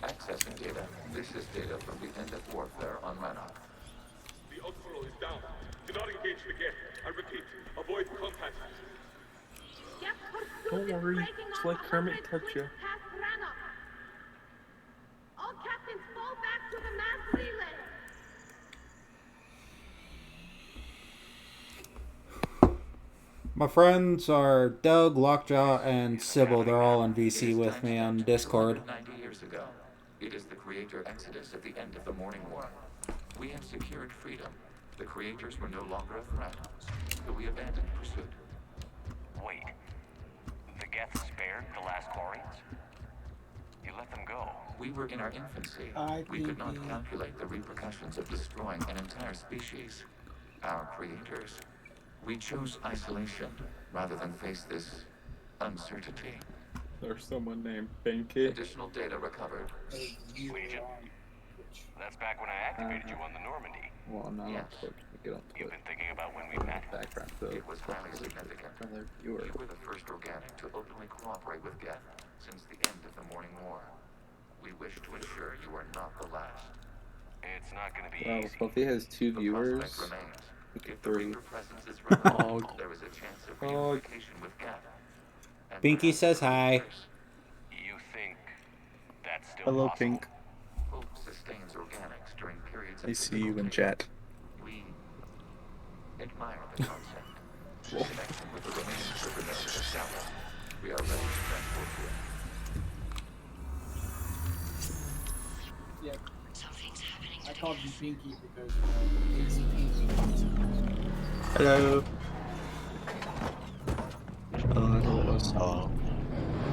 Accessing data. This is data from the end of warfare on Rannoch. The outflow is down. Do not engage the gate. I repeat, avoid contact. Don't worry, just let Kermit touch you. All captains fall back to the mass relay. My friends are Doug, Lockjaw, and Sybil. They're all on VC with me on Discord. 90 years ago. It is the creator exodus at the end of the Morning War. We had secured freedom. The creators were no longer a threat, so we abandoned pursuit. Wait. The Geth spared the last Quarians? You let them go. We were in our infancy. We could not calculate the repercussions of destroying an entire species. Our creators. We chose isolation rather than face this uncertainty. There's someone named Pinky. Additional data recovered. Legion. That's back when I activated you on the Normandy. Well, no, Yes. You've been thinking about when we met. Background, so It was highly significant. You were. You were the first organic to openly cooperate with Geth since the end of the Morning War. We wish to ensure you are not the last. It's not going to be Well, easy. so if he has 2 viewers, Remains. If the three. Reaper presence is relevant, there is a chance of reunification with Geth. And Binky says hi. You think that's still Hello, possible? Pink. Hope sustains organics during periods of I see you in chat. We admire the concept. The connection with the remaining server nodes is established. We are ready to transport you. Yeah. Something's happening. I called you Pinky because Hello. Hello.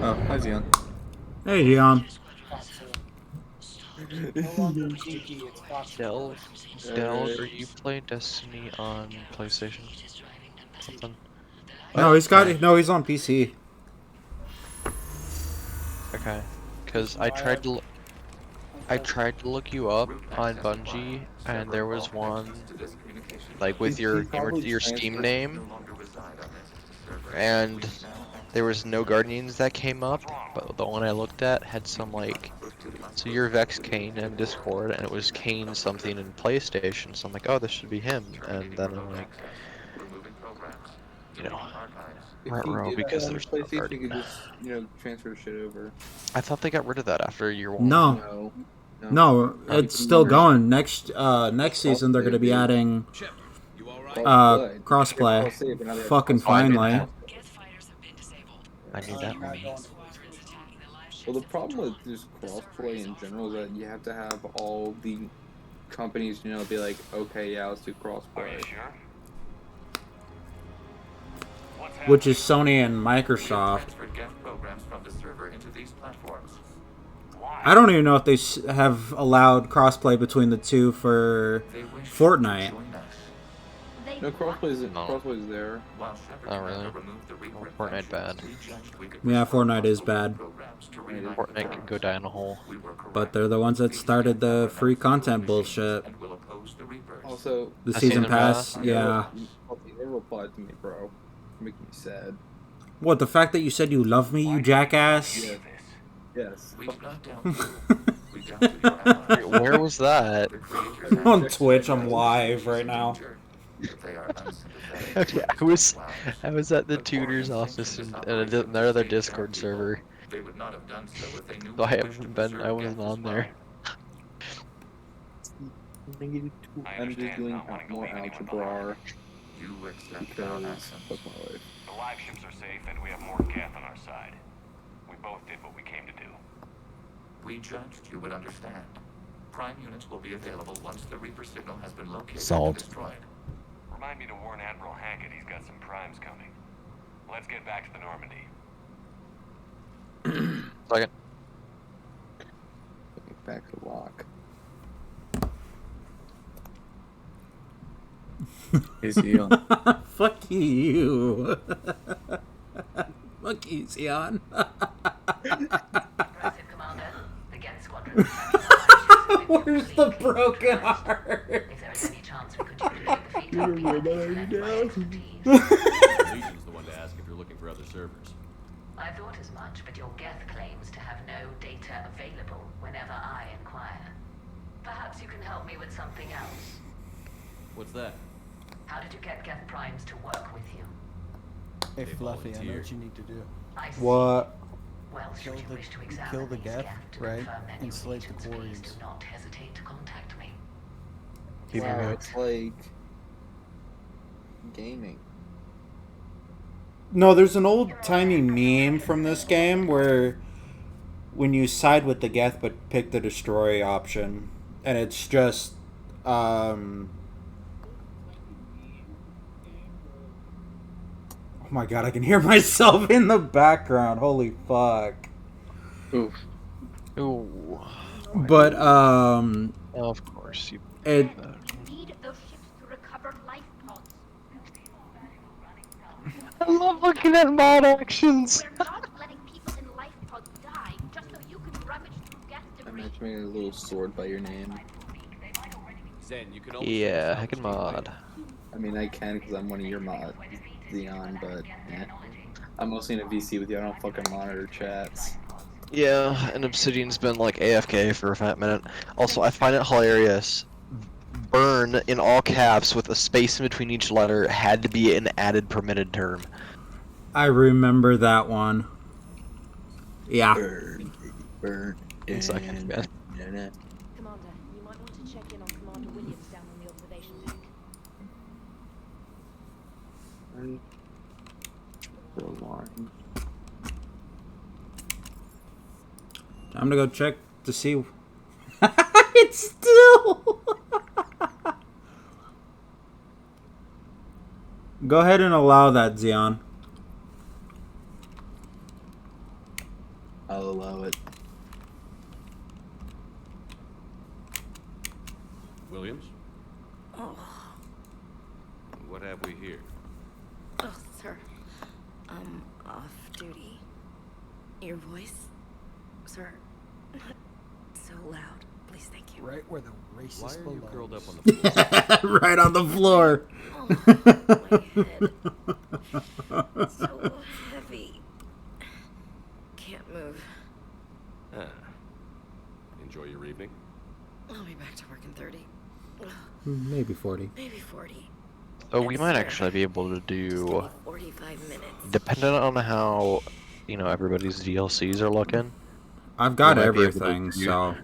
Oh, hi, Zion. Hey, Dion. Del, are you playing Destiny on PlayStation? Something? No, he's on PC. Okay, because I tried to look you up on Bungie, and there was one like with your Steam name, and there was no Guardians that came up, but the one I looked at had some like, so you're Vex Kane in Discord, and it was Kane something in PlayStation, so I'm like, oh, this should be him, and then I'm like, you know, row because there's no PlayStation, Guardian. you could just, transfer shit over. I thought they got rid of that after year 1. No, it's still going. Next season they're going to be adding crossplay. Fucking finally. I knew that one. Well, the problem with just crossplay in general is that you have to have all the companies, be like, okay, yeah, let's do crossplay. Which is Sony and Microsoft. I don't even know if they have allowed crossplay between the two for Fortnite. No, crossplay is there. Oh, really? Oh, Fortnite bad. Yeah, Fortnite is bad. Fortnite can go down a hole. But they're the ones that started the free content bullshit. Also, the season pass, yeah. You never replied to me, bro. Making me sad. What, the fact that you said you love me, you jackass? Yes. Where was that? On Twitch, I'm live right now. Okay, I was at the tutor's office in another Discord server. So I wasn't on there. I'm just doing more algebra. You accept our because accent. fuck my life. The live ships are safe, and we have more Geth on our side. We both did what we came to do. We judged you would understand. Prime units will be available once the Reaper signal has been located Salt. and destroyed. Remind me to warn Admiral Hackett he's got some primes coming. Let's get back to the Normandy. Second. Back to lock. Is he on? Fuck you. Fuck you, Sion. Where's the broken heart? Legion's the one to ask if you're looking for other servers. I thought as much, but your Geth claims to have no data available whenever I inquire. Perhaps you can help me with something else. What's that? How did you get Geth primes to work with you? Hey, Fluffy, I know what you need to do. What? Well, Kill should you the, wish to you examine kill the these Geth, Geth to right? confirm their And new slate the regions, please quarries. do not hesitate to contact me. Wow, it's like gaming. No, there's an old timey meme from this game where when you side with the Geth but pick the destroy option, and it's just oh my god, I can hear myself in the background. Holy fuck. Oof. Ooh. But Of course you. It. We need those ships to recover life pods. I love looking at mod actions. We're not letting people in life pods die just so you can rummage through Geth debris. Imagine me a little sword by your name. Zen, you can Yeah, heck and mod. I mean, I can because I'm one of your mods, Xeon, but yeah. I'm mostly in a VC with you. I don't fucking monitor chats. Yeah, and Obsidian's been like AFK for a fat minute. Also, I find it hilarious. Burn in all caps with a space in between each letter had to be an added permitted term. I remember that one. Yeah. Burn. Second, man. Commander, you might want to check in on Commander Williams down on the observation deck. I'm gonna go check to see. It's still. Go ahead and allow that, Xeon. I'll allow it. Williams? Oh. What have we here? Oh, sir. I'm off duty. Your voice, sir, not so loud. Please, thank you. Right where the racist Why are you belongs. curled up on the floor? Right on the floor. Oh, my head. So heavy. Can't move. Ah. Enjoy your evening. I'll be back to work in 30. Maybe 40. Maybe 40. Oh, we might actually be able to do, 45 minutes. depending on how, you know, everybody's DLCs are looking. I've got we might be able to everything, do- so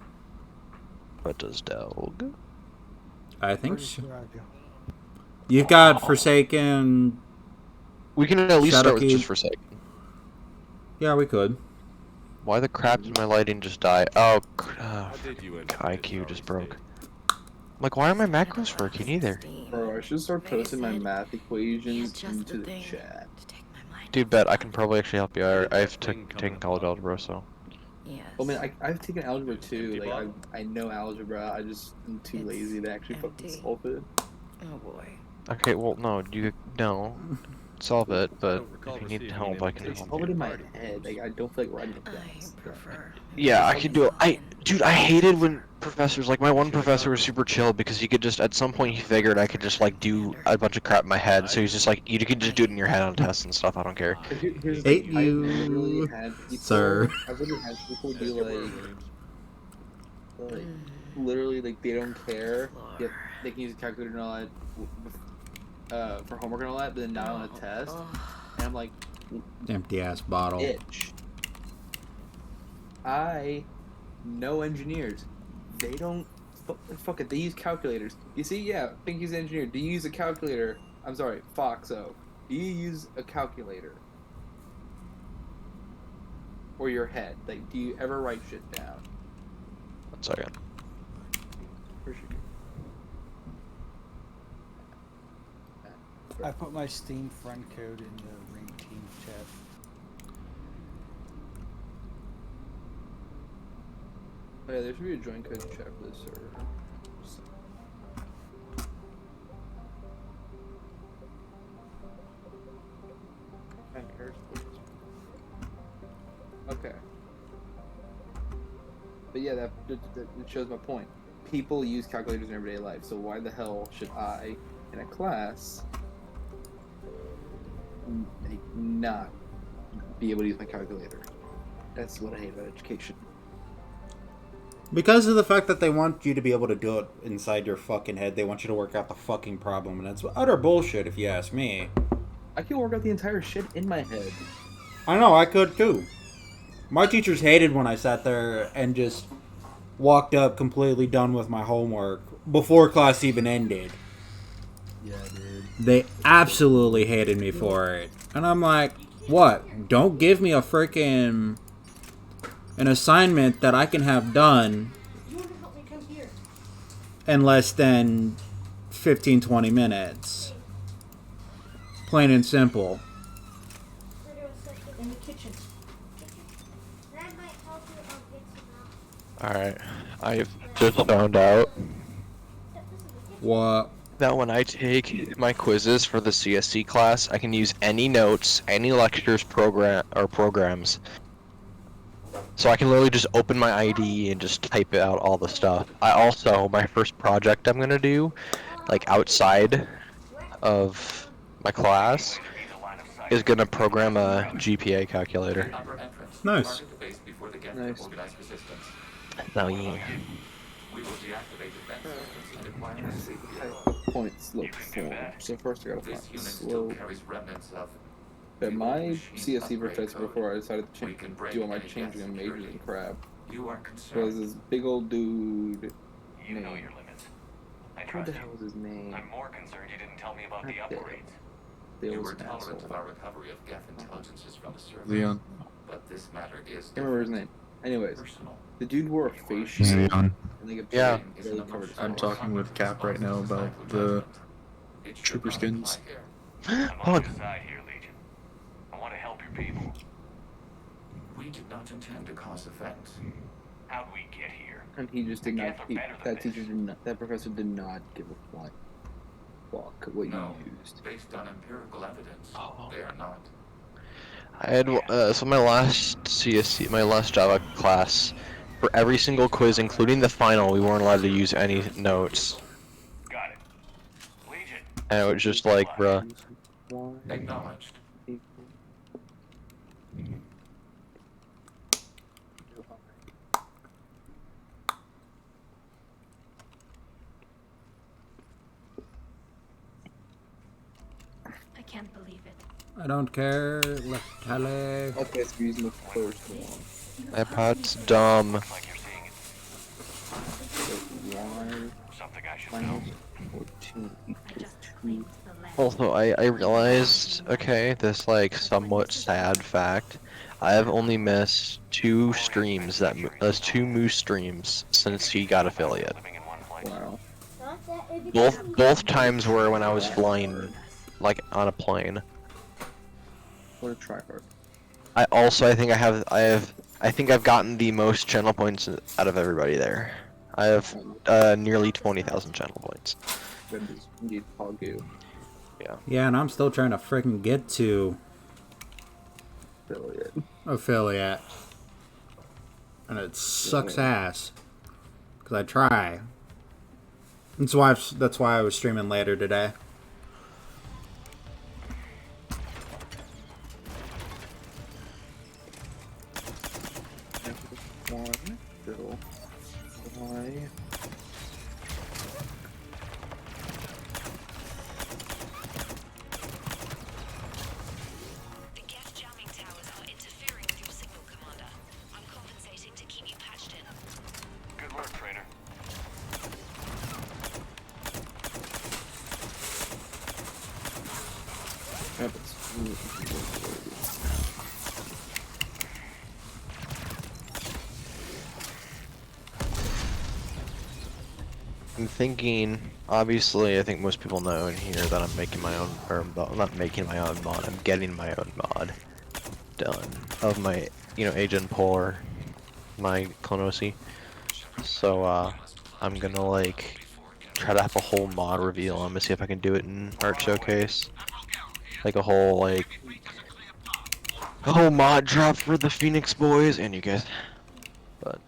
What does Dog? I think so. You've got Forsaken. We can at least start with Shadowkeep. just Forsaken. Yeah, we could. Why the crap did my lighting just die? Oh, did you end up IQ just broke. I'm like, why are my macros working either? Bro, I should start posting my math equations into the chat. Dude, bet I can probably actually help you. I've taken college algebra, so. Well, man, I've taken algebra too. Like, I know algebra. I just am too lazy to actually fucking solve it. Oh boy. Okay, well, no, solve it, but if you need help, I can It's help already in you. my head. Like, I don't feel like writing it down. Yeah, I can do it. Dude, I hated when professors, like my one professor was super chill because he could just, at some point he figured I could just like do a bunch of crap in my head, so he's just like, you can just do it in your head on tests and stuff, I don't care. Here's the Hate thing, I you, literally had people, sir. I really had people do like literally like they don't care. Yep, they can use a calculator and all that for homework and all that, but then not on a test. And I'm like, Empty ass bottle. bitch. I know engineers. They don't fuck it. They use calculators. You see, yeah, think he's an engineer. Do you use a calculator? I'm sorry, Foxo. Do you use a calculator? Or your head? Like, do you ever write shit down? 1 second. Appreciate it. I put my Steam friend code in the Ring Team chat. Oh yeah, there should be a join code chat for this server. Okay. But yeah, that shows my point. People use calculators in everyday life, so why the hell should I, in a class, not be able to use my calculator? That's what I hate about education. Because of the fact that they want you to be able to do it inside your fucking head. They want you to work out the fucking problem, and it's utter bullshit if you ask me. I can work out the entire shit in my head. I know, I could too. My teachers hated when I sat there and just walked up completely done with my homework before class even ended. Yeah, dude. They absolutely hated me for it. And I'm like, what? Don't give me a freaking... an assignment that I can have done in less than 15-20 minutes. Plain and simple. In the kitchen. Alright, I've just found out what? That when I take my quizzes for the CSC class, I can use any notes, any lectures, programs. So I can literally just open my ID and just type out all the stuff. I also, my first project I'm gonna do, like outside of my class, is gonna program a GPA calculator. Nice. Nice. Now, yeah. Point slope form. So first I gotta find the slope. But my CSC professor, before I decided to do all my changing and majors and crap, was this big old dude. You know your limits. What the hell was his name? I'm more concerned you didn't tell me about the upgrades. There was an asshole. Of our recovery of Geth intelligences from the server. Leon. But this matter is I remember his name. Anyways, the dude wore a face shield. Leon. Yeah. I'm talking with Cap right now about the trooper skins. Hold on. I want to help your people. We did not intend to cause offense. How'd we get here? And he just did not. That teacher did not. That professor did not give a flying fuck what you used. Based on empirical evidence, they are not. I had so my last CSC, my last Java class, for every single quiz, including the final, we weren't allowed to use any notes. Got it. Legion. And it was just like, bruh. Acknowledged. I can't believe it. I don't care. Left tally. Okay, so you're using the first one. iPod's dumb. Something I should know. Also, I realized, okay, this like somewhat sad fact. I have only missed 2 streams that's 2 Moose streams since he got affiliate. Wow. Both times were when I was flying, like on a plane. What a tryhard. I think I've gotten the most channel points out of everybody there. I have nearly 20,000 channel points. Goodness, indeed, Pogu. Yeah. Yeah, and I'm still trying to freaking get to affiliate. And it sucks ass. Cause I try. That's why I was streaming later today. One, still. Why? The Geth jamming towers are interfering with your signal, Commander. I'm compensating to keep you patched in. Good work, trainer. I'm thinking, obviously, I think most people know in here that I'm making my own, or I'm not making my own mod, I'm getting my own mod done of my, Agent Polar, my Clonosi. So, I'm gonna, like, try to have a whole mod reveal. I'm gonna see if I can do it in Art Showcase. Like a whole, mod drop for the Phoenix boys and you guys. But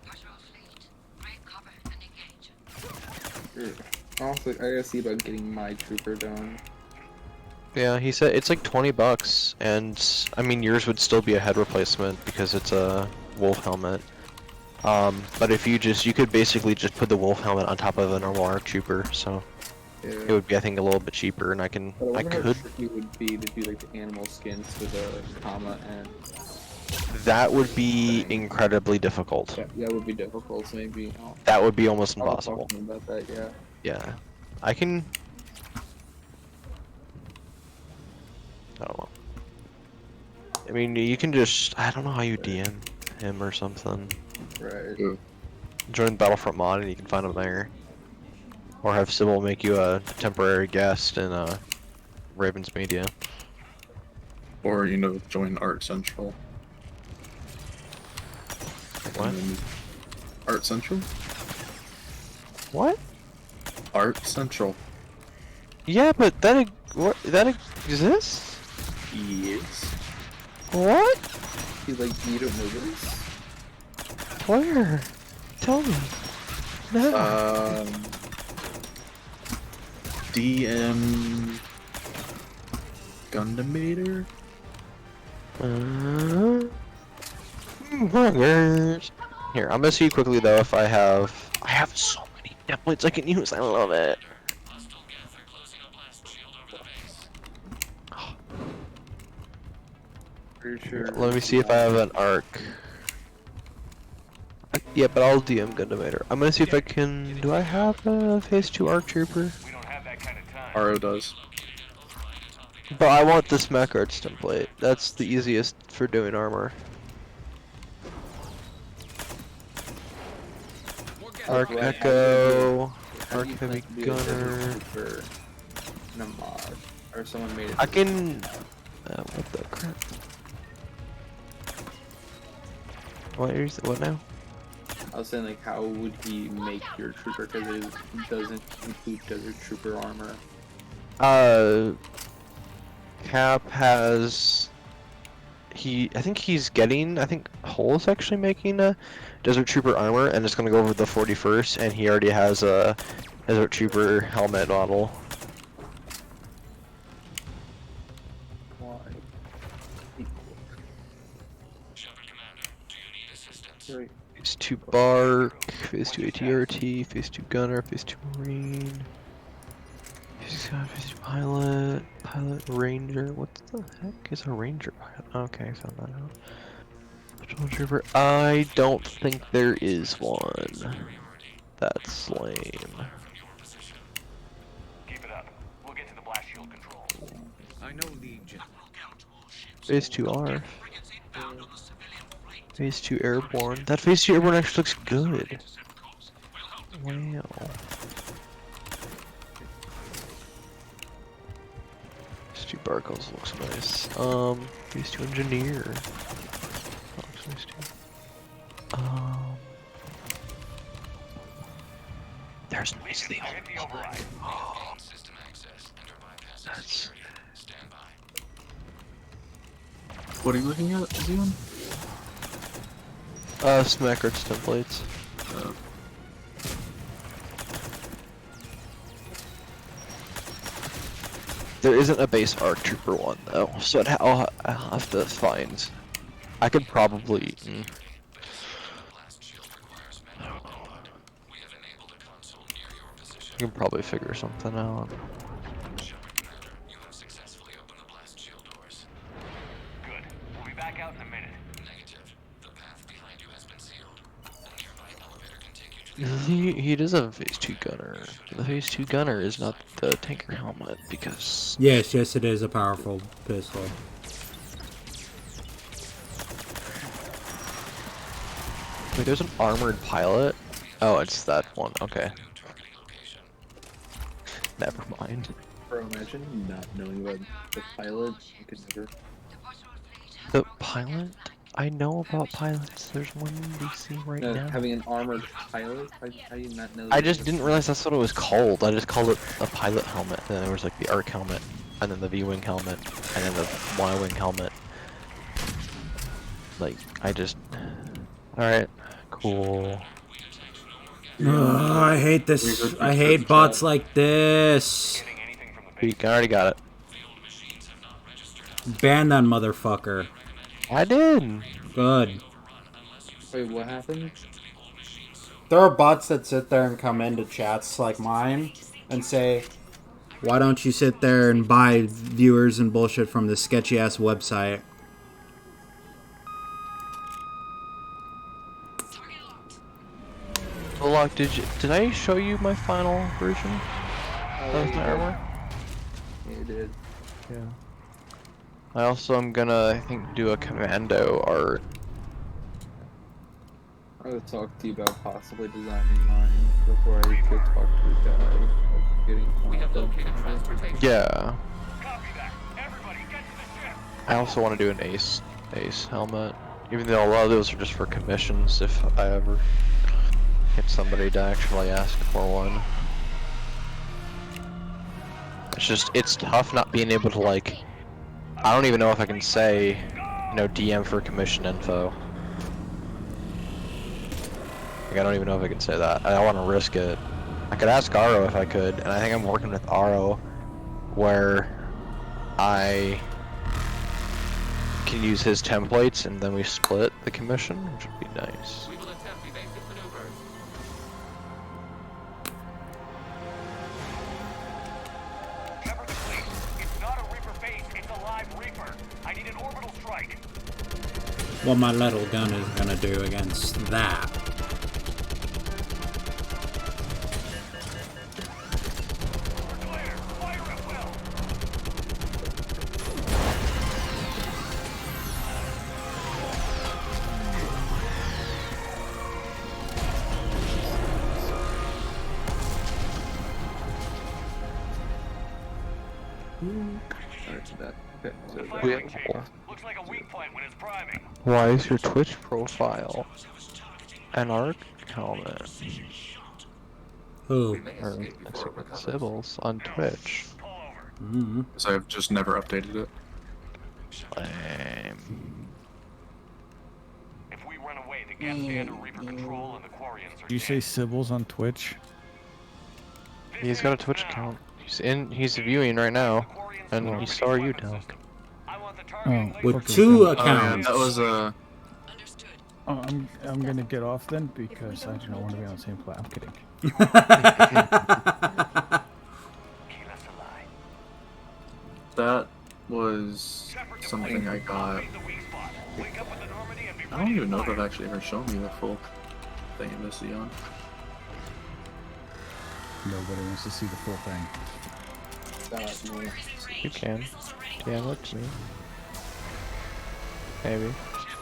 Also, I gotta see about getting my trooper done. yeah, he said it's like $20, and I mean yours would still be a head replacement because it's a wolf helmet. But if you could basically just put the wolf helmet on top of a normal ARC trooper, so Yeah. it would be, I think, a little bit cheaper, and I But I wonder could. how tricky it would be to do like the animal skins with a comma and. That would be incredibly difficult. Yeah, that would be difficult. So maybe. That would be almost I'll impossible. talk to him about that. Yeah. Yeah, I can. I don't know. I mean, you can just. I don't know how you DM him or something. Right. Join Battlefront mod and you can find him there. Or have Sybil make you a temporary guest in Raven's Media. Or, join Art Central. What? Art Central? What? Art Central. Yeah, but that exists? Yes. What? You don't know this? Where? Tell me. No. DM Gundamator? Here, I'm gonna see quickly though if I have so many templates I can use. I love it. Pretty sure. Let me see if I have an arc. Yeah, but I'll DM Gundamator. I'm gonna see if I can. Do I have a Phase 2 Arc Trooper? RO does. But I want the Smack Arts template. That's the easiest for doing armor. Arc Echo, Arc Heavy Gunner. In a mod, or someone made it. I can. What the crap? What now? I was saying, how would he make your trooper? Because it doesn't include Desert Trooper armor. Cap has. I think Hull's actually making a Desert Trooper armor, and it's gonna go over the 41st, and he already has a Desert Trooper helmet model. Right. Phase 2 Bark, Phase 2 ATRT, Phase 2 Gunner, Phase 2 Marine, Phase 2 Pilot, Pilot Ranger. What the heck is a Ranger pilot? Okay, I found that out. Patrol Trooper. I don't think there is one. That's lame. Keep it up. We'll get to the blast shield control. I know Legion. Phase 2 R. Phase 2 Airborne. That Phase 2 Airborne actually looks good. Wow. Phase 2 Barcos looks nice. Phase 2 Engineer. That looks nice too. There's Weasley. Oh, that's. What are you looking at, Zion? Smack Arts templates. There isn't a base ARC Trooper one though, so I'll have to find. I could probably. You can probably figure something out. Good. We'll be back out in a minute. He does have a Phase 2 Gunner. The Phase 2 Gunner is not the tanker helmet because... Yes, it is a powerful pistol. Wait, there's an armored pilot? Oh, it's that one. Okay. Never mind. Bro, imagine not knowing about the pilot. You could never. The pilot? I know about pilots. There's one in DC right No, now. having an armored pilot? How do you not know? I just didn't realize that's what it was called. I just called it a pilot helmet. And then there was like the ARC helmet, and then the V-wing helmet, and then the Y-wing helmet. Like, I just... Alright, cool. Oh, I hate this. I hate bots like this. I already got it. Ban that motherfucker. I did. Good. Wait, what happened? There are bots that sit there and come into chats like mine and say, why don't you sit there and buy viewers and bullshit from this sketchy ass website? Lock, did I show you my final version of my armor? Yeah, you did. Yeah. I also am gonna, I think, do a commando art. I would talk to you about possibly designing mine before I could talk to the guy about getting done. Yeah. I also want to do an ace helmet, even though a lot of those are just for commissions if I ever get somebody to actually ask for one. It's just, it's tough not being able to, like, I don't even know if I can say, you know, DM for commission info. Like, I don't even know if I can say that. I don't want to risk it. I could ask Aro if I could, and I think I'm working with Aro where I can use his templates and then we split the commission, which would be nice. What my little gun is gonna do against that. Why is your Twitch profile an ARC helmet? Who? Or Sybil's on Twitch. Because I've just never updated it. Lame. If we run away, the Geth stay under Reaper control and the Quarians are Did you say Sybil's on Twitch? He's got a Twitch account. He's viewing right now, and he saw you, Delk. Oh, with okay, two then. accounts. That was Oh, I'm gonna get off then because I do not want to be on the same play. I'm kidding. That was something I got. I don't even know if I've actually ever shown you the full thing in this Eon. Nobody wants to see the full thing. You can. Yeah, look to me. Maybe.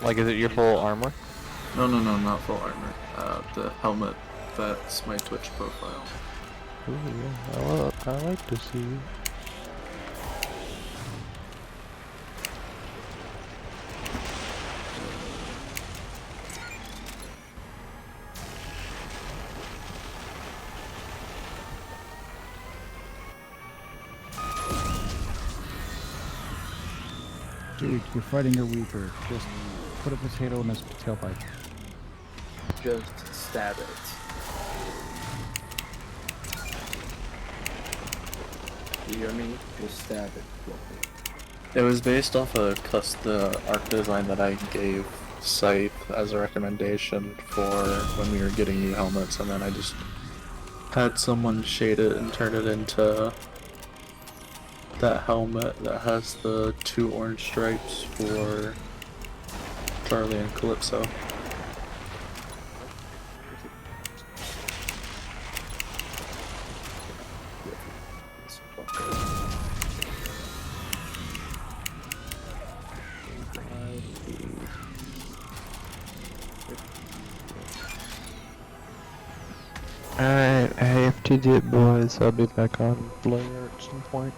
Like, is it your full armor? No, not full armor. The helmet. That's my Twitch profile. Ooh, yeah. I like to see you. Dude, you're fighting a Reaper. Just put a potato in his tailpipe. Just stab it. You hear me? Just stab it. It was based off of the art design that I gave Scythe as a recommendation for when we were getting new helmets, and then I just had someone shade it and turn it into that helmet that has the 2 orange stripes for Charlie and Calypso. Alright, I have to dip, boys. I'll be back on later at some point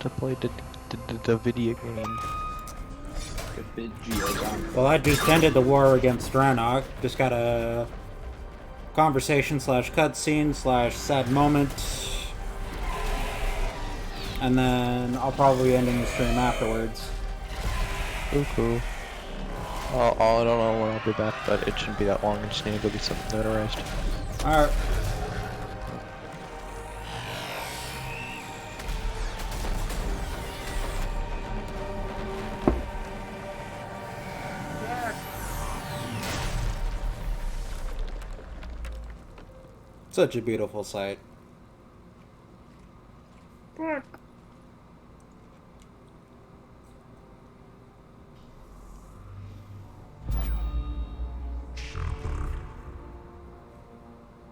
to play the video game. Well, I just ended the war against Rannoch. Just got a conversation / cutscene / sad moment. And then I'll probably end the stream afterwards. Oh, cool. I don't know when I'll be back, but it shouldn't be that long. I just need to go get something notarized. Alright. Such a beautiful sight.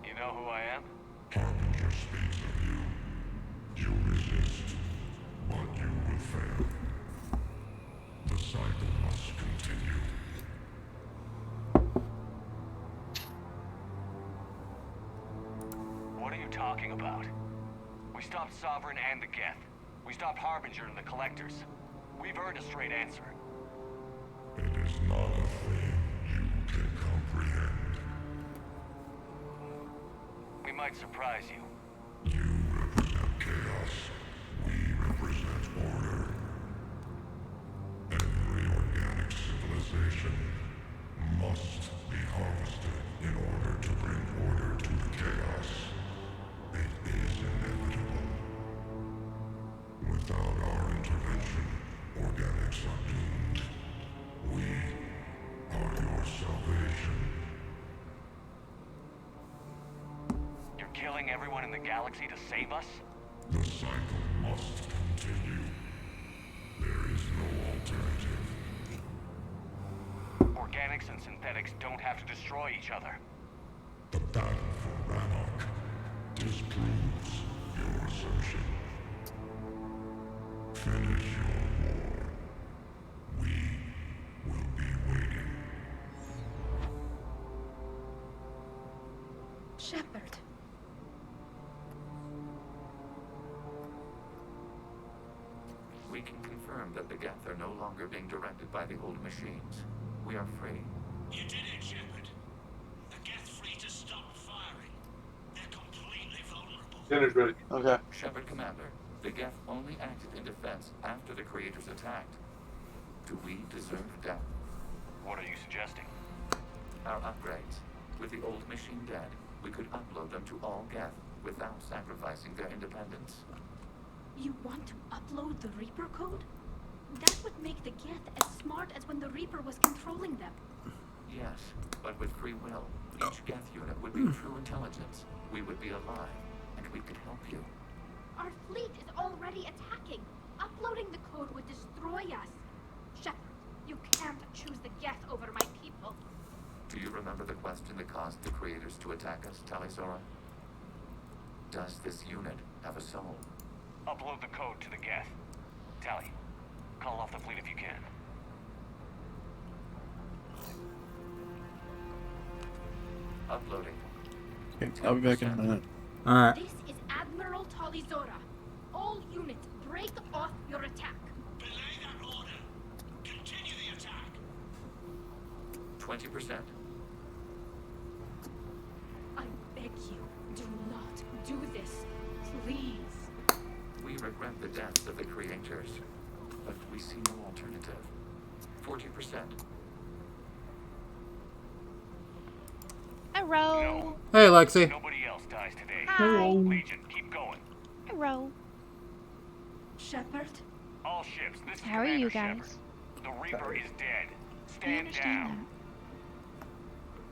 You know who I am? Harbinger speaks of you. You resist, but you will fail. The cycle must continue. What are you talking about? We stopped Sovereign and the Geth. We stopped Harbinger and the Collectors. We've earned a straight answer. It is not a thing you can comprehend. We might surprise you. You represent chaos. We represent order. Every organic civilization must be harvested in order to bring order to the chaos. It is inevitable. Without our intervention, organics are doomed. We are your salvation. You're killing everyone in the galaxy to save us? The cycle must continue. There is no alternative. Organics and synthetics don't have to destroy each other. The battle for Rannoch disproves your assertion. Finish your war. We will be waiting. Shepard. We can confirm that the Geth are no longer being directed by the old machines. We are free. You did it, Shepard. The Geth free to stop firing. They're completely vulnerable. Dinner's ready. Okay. Shepard Commander, the Geth only acted in defense after the creators attacked. Do we deserve death? What are you suggesting? Our upgrades. With the old machine dead, we could upload them to all Geth without sacrificing their independence. You want to upload the Reaper code? That would make the Geth as smart as when the Reaper was controlling them. Yes, but with free will, each Geth unit would be true intelligence. We would be alive, and we could help you. Our fleet is already attacking. Uploading the code would destroy us. Shepard, you can't choose the Geth over my people. Do you remember the question that caused the creators to attack us, Talisora? Does this unit have a soul? Upload the code to the Geth. Tally, call off the fleet if you can. Uploading. Okay, I'll be back in a minute. Alright. This is Admiral Talizora. All units, break off your attack. Belay that order. Continue the attack. 20%. I beg you, do not do this. Please. We regret the deaths of the creators, but we see no alternative. 40%. Hello. Hey, Lexi. Nobody else dies today. Hi. Legion, keep going. Hello. Shepard? All ships, this is How are you Commander guys? Shepard. The Reaper is dead. I Stand understand down.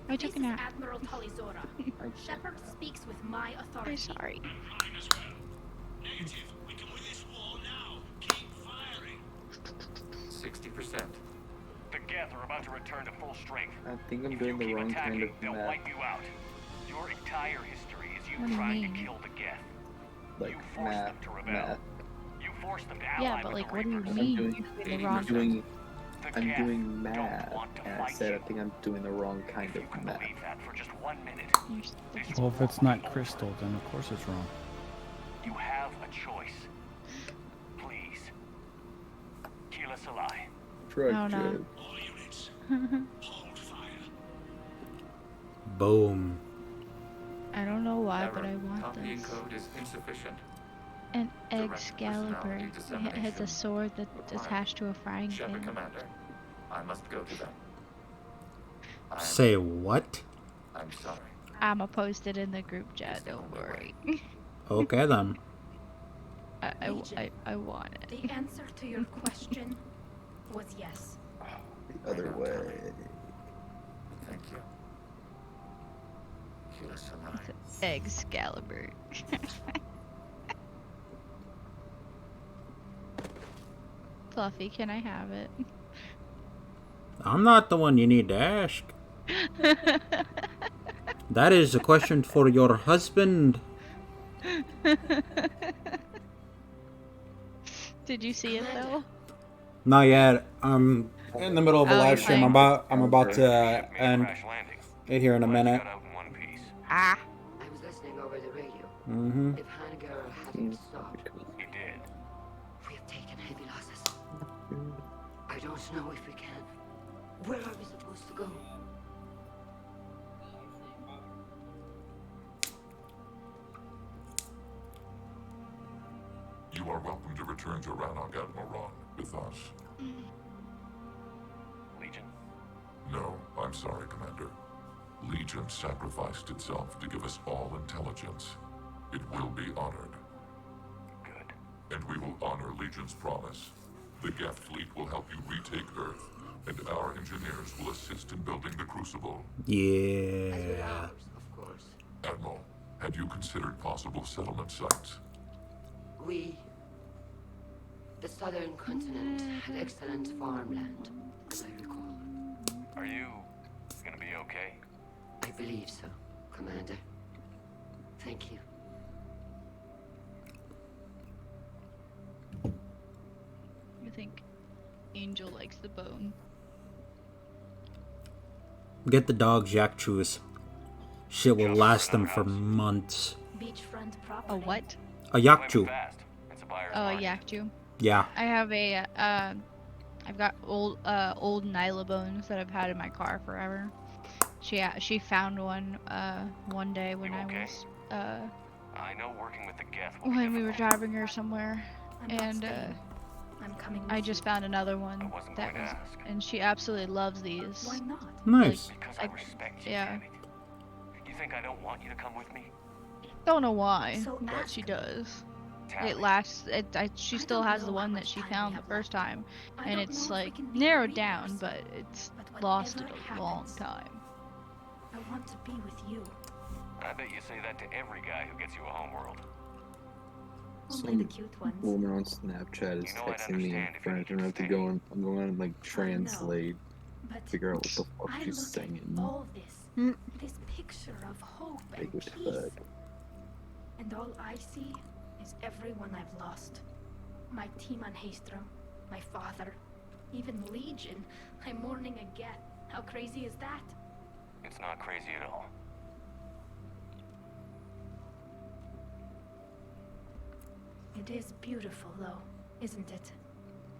that. I took a nap. Admiral Talizora. Shepard speaks with my authority. I'm sorry. Negative. We can win this war now. Keep firing. 60%. The Geth are about to return to full strength. I think I'm If doing you the keep wrong attacking, kind of they'll math. wipe you out. Your entire history is What do you you trying to mean? kill the Geth. Like You forced math, them to rebel. math. You forced them to ally Yeah, but with like, the what do you Reapers. mean? doing- You did the I'm wrong doing I'm doing math, and I said I think I'm doing the wrong kind of math. Well, if it's not crystal, then of course it's wrong. You have a choice. Please. Keep us alive. Drug no. joke. Boom. I don't know why, but I Error. want Copying this. code is insufficient. An Direct Excalibur. personality It has dissemination a sword that is required. attached to a frying Shepard pan. Commander, I must go to them. Say what? I'm sorry. I'ma post it in the group chat, don't worry. Okay then. I want it. The answer to your question was yes. The other way. Thank you. Keep us alive. Excalibur. Fluffy, can I have it? I'm not the one you need to ask. That is a question for your husband. Did you see it though? Not yet. I'm in the middle of a Oh, live you're stream. playing. I'm about to end it here in a minute. Ah. I was listening over the radio. Mm-hmm. If Hanniger hadn't stopped, He did. we have taken heavy losses. I don't know if we can. Where are we supposed to go? You are welcome to return to Rannoch Admiral with us. Legion? No, I'm sorry, Commander. Legion sacrificed itself to give us all intelligence. It will be honored. Good. And we will honor Legion's promise. The Geth fleet will help you retake Earth, and our engineers will assist in building the Crucible. Yeah. Of course. Admiral, had you considered possible settlement sites? The southern continent had excellent farmland, as I recall. Are you gonna be okay? I believe so, Commander. Thank you. I think Angel likes the bone. Get the dogs yak chews. Shit will last them for months. Beachfront property. A what? A yak chew. Oh, a yakju. Yeah. I have a I've got old Nyla bones that I've had in my car forever. She found one one day when I was I know working with the Geth when we were driving her somewhere, and I'm coming. I just found another one that was, and she absolutely loves these. Why not? Nice. Because I respect you, Yeah. damn it. You think I don't want you to come with me? Don't know why, So but ask she does. Tally. It lasts. She still has the one that she found the first time, and it's like narrowed down, but it's lasted a long time. I want to be with you. I bet you say that to every guy who gets you a homeworld. Only the cute ones. Woman on Snapchat is texting me in French, and I have to go on. I'm going to like translate, figure out what the fuck I she's look saying. at all this picture of hope and Like, what the peace, fuck? and all I see is everyone I've lost. My team on Haestrom, my father, even Legion. I'm mourning a Geth. How crazy is that? It's not crazy at all. It is beautiful, though, isn't it?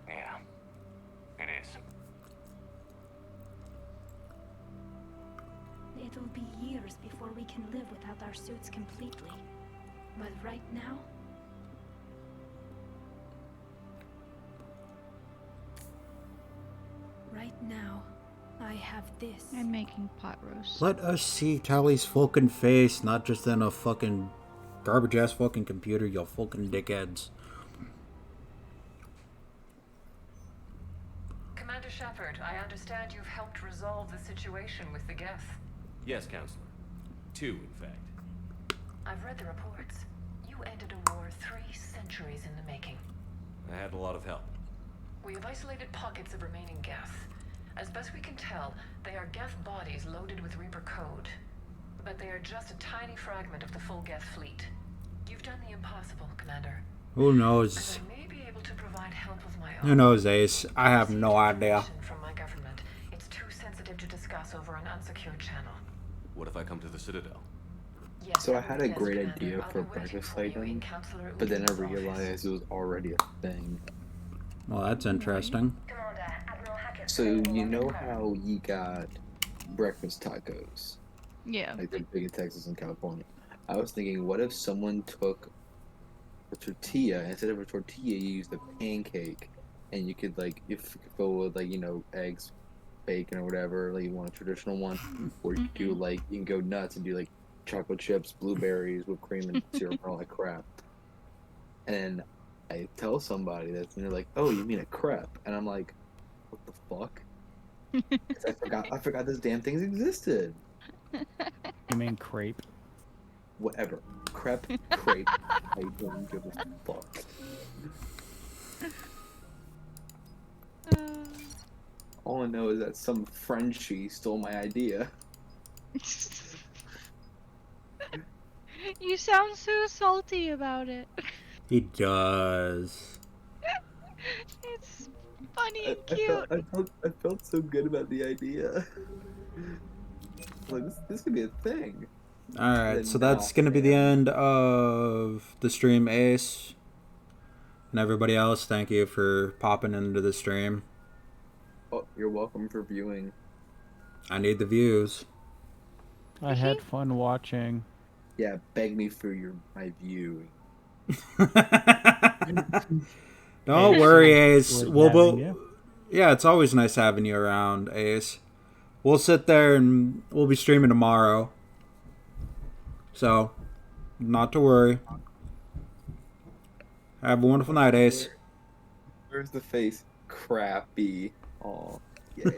Yeah, it is. It'll be years before we can live without our suits completely. But right now... Right now, I have this. I'm making pot roast. Let us see Tally's fucking face, not just in a fucking garbage ass fucking computer, you fucking dickheads. Commander Shepard, I understand you've helped resolve the situation with the Geth. Yes, Counselor. 2, in fact. I've read the reports. You ended a war 3 centuries in the making. I had a lot of help. We have isolated pockets of remaining Geth. As best we can tell, they are Geth bodies loaded with Reaper code. But they are just a tiny fragment of the full Geth fleet. You've done the impossible, Commander. Who knows? I may be able to provide help of my own. Who knows, Ace? I have no idea. From pass over an unsecured channel. What if I come to the Citadel? Yes, So I that had would a be best, great Commander. idea I'll for a be waiting breakfast for you in item, Counselor but then I Udin's office. realized it was already a thing. Well, that's interesting. So you know how you got breakfast tacos? Yeah. Like they're big in Texas and California. I was thinking, what if someone took a tortilla, instead of a tortilla, you used a pancake, and you could like, if you could fill with like, you know, eggs, bacon or whatever, like you want a traditional one, or you do like, you can go nuts and do like chocolate chips, blueberries, whipped cream, and syrup, and all that crap. And I tell somebody that, and they're like, "Oh, you mean a crepe?" And I'm like, "What the fuck?" 'Cause I forgot this damn thing existed. You mean crepe? Whatever, crepe, crepe. I don't give a fuck. All I know is that some Frenchie stole my idea. You sound so salty about it. He does. It's funny I, and I cute. I felt so good about the idea. Like this could be a thing. Alright, Then so now that's going to be the end of the stream, Ace. And everybody else, thank you for popping into the stream. Oh, you're welcome for viewing. I need the views. I had fun watching. Yeah, beg me for my view. Don't worry, Ace. Like We'll having you. yeah, it's always nice having you around, Ace. We'll sit there and we'll be streaming tomorrow. So, not to worry. Have a wonderful night, Ace. Where's the face? Crappy. Aw, yay.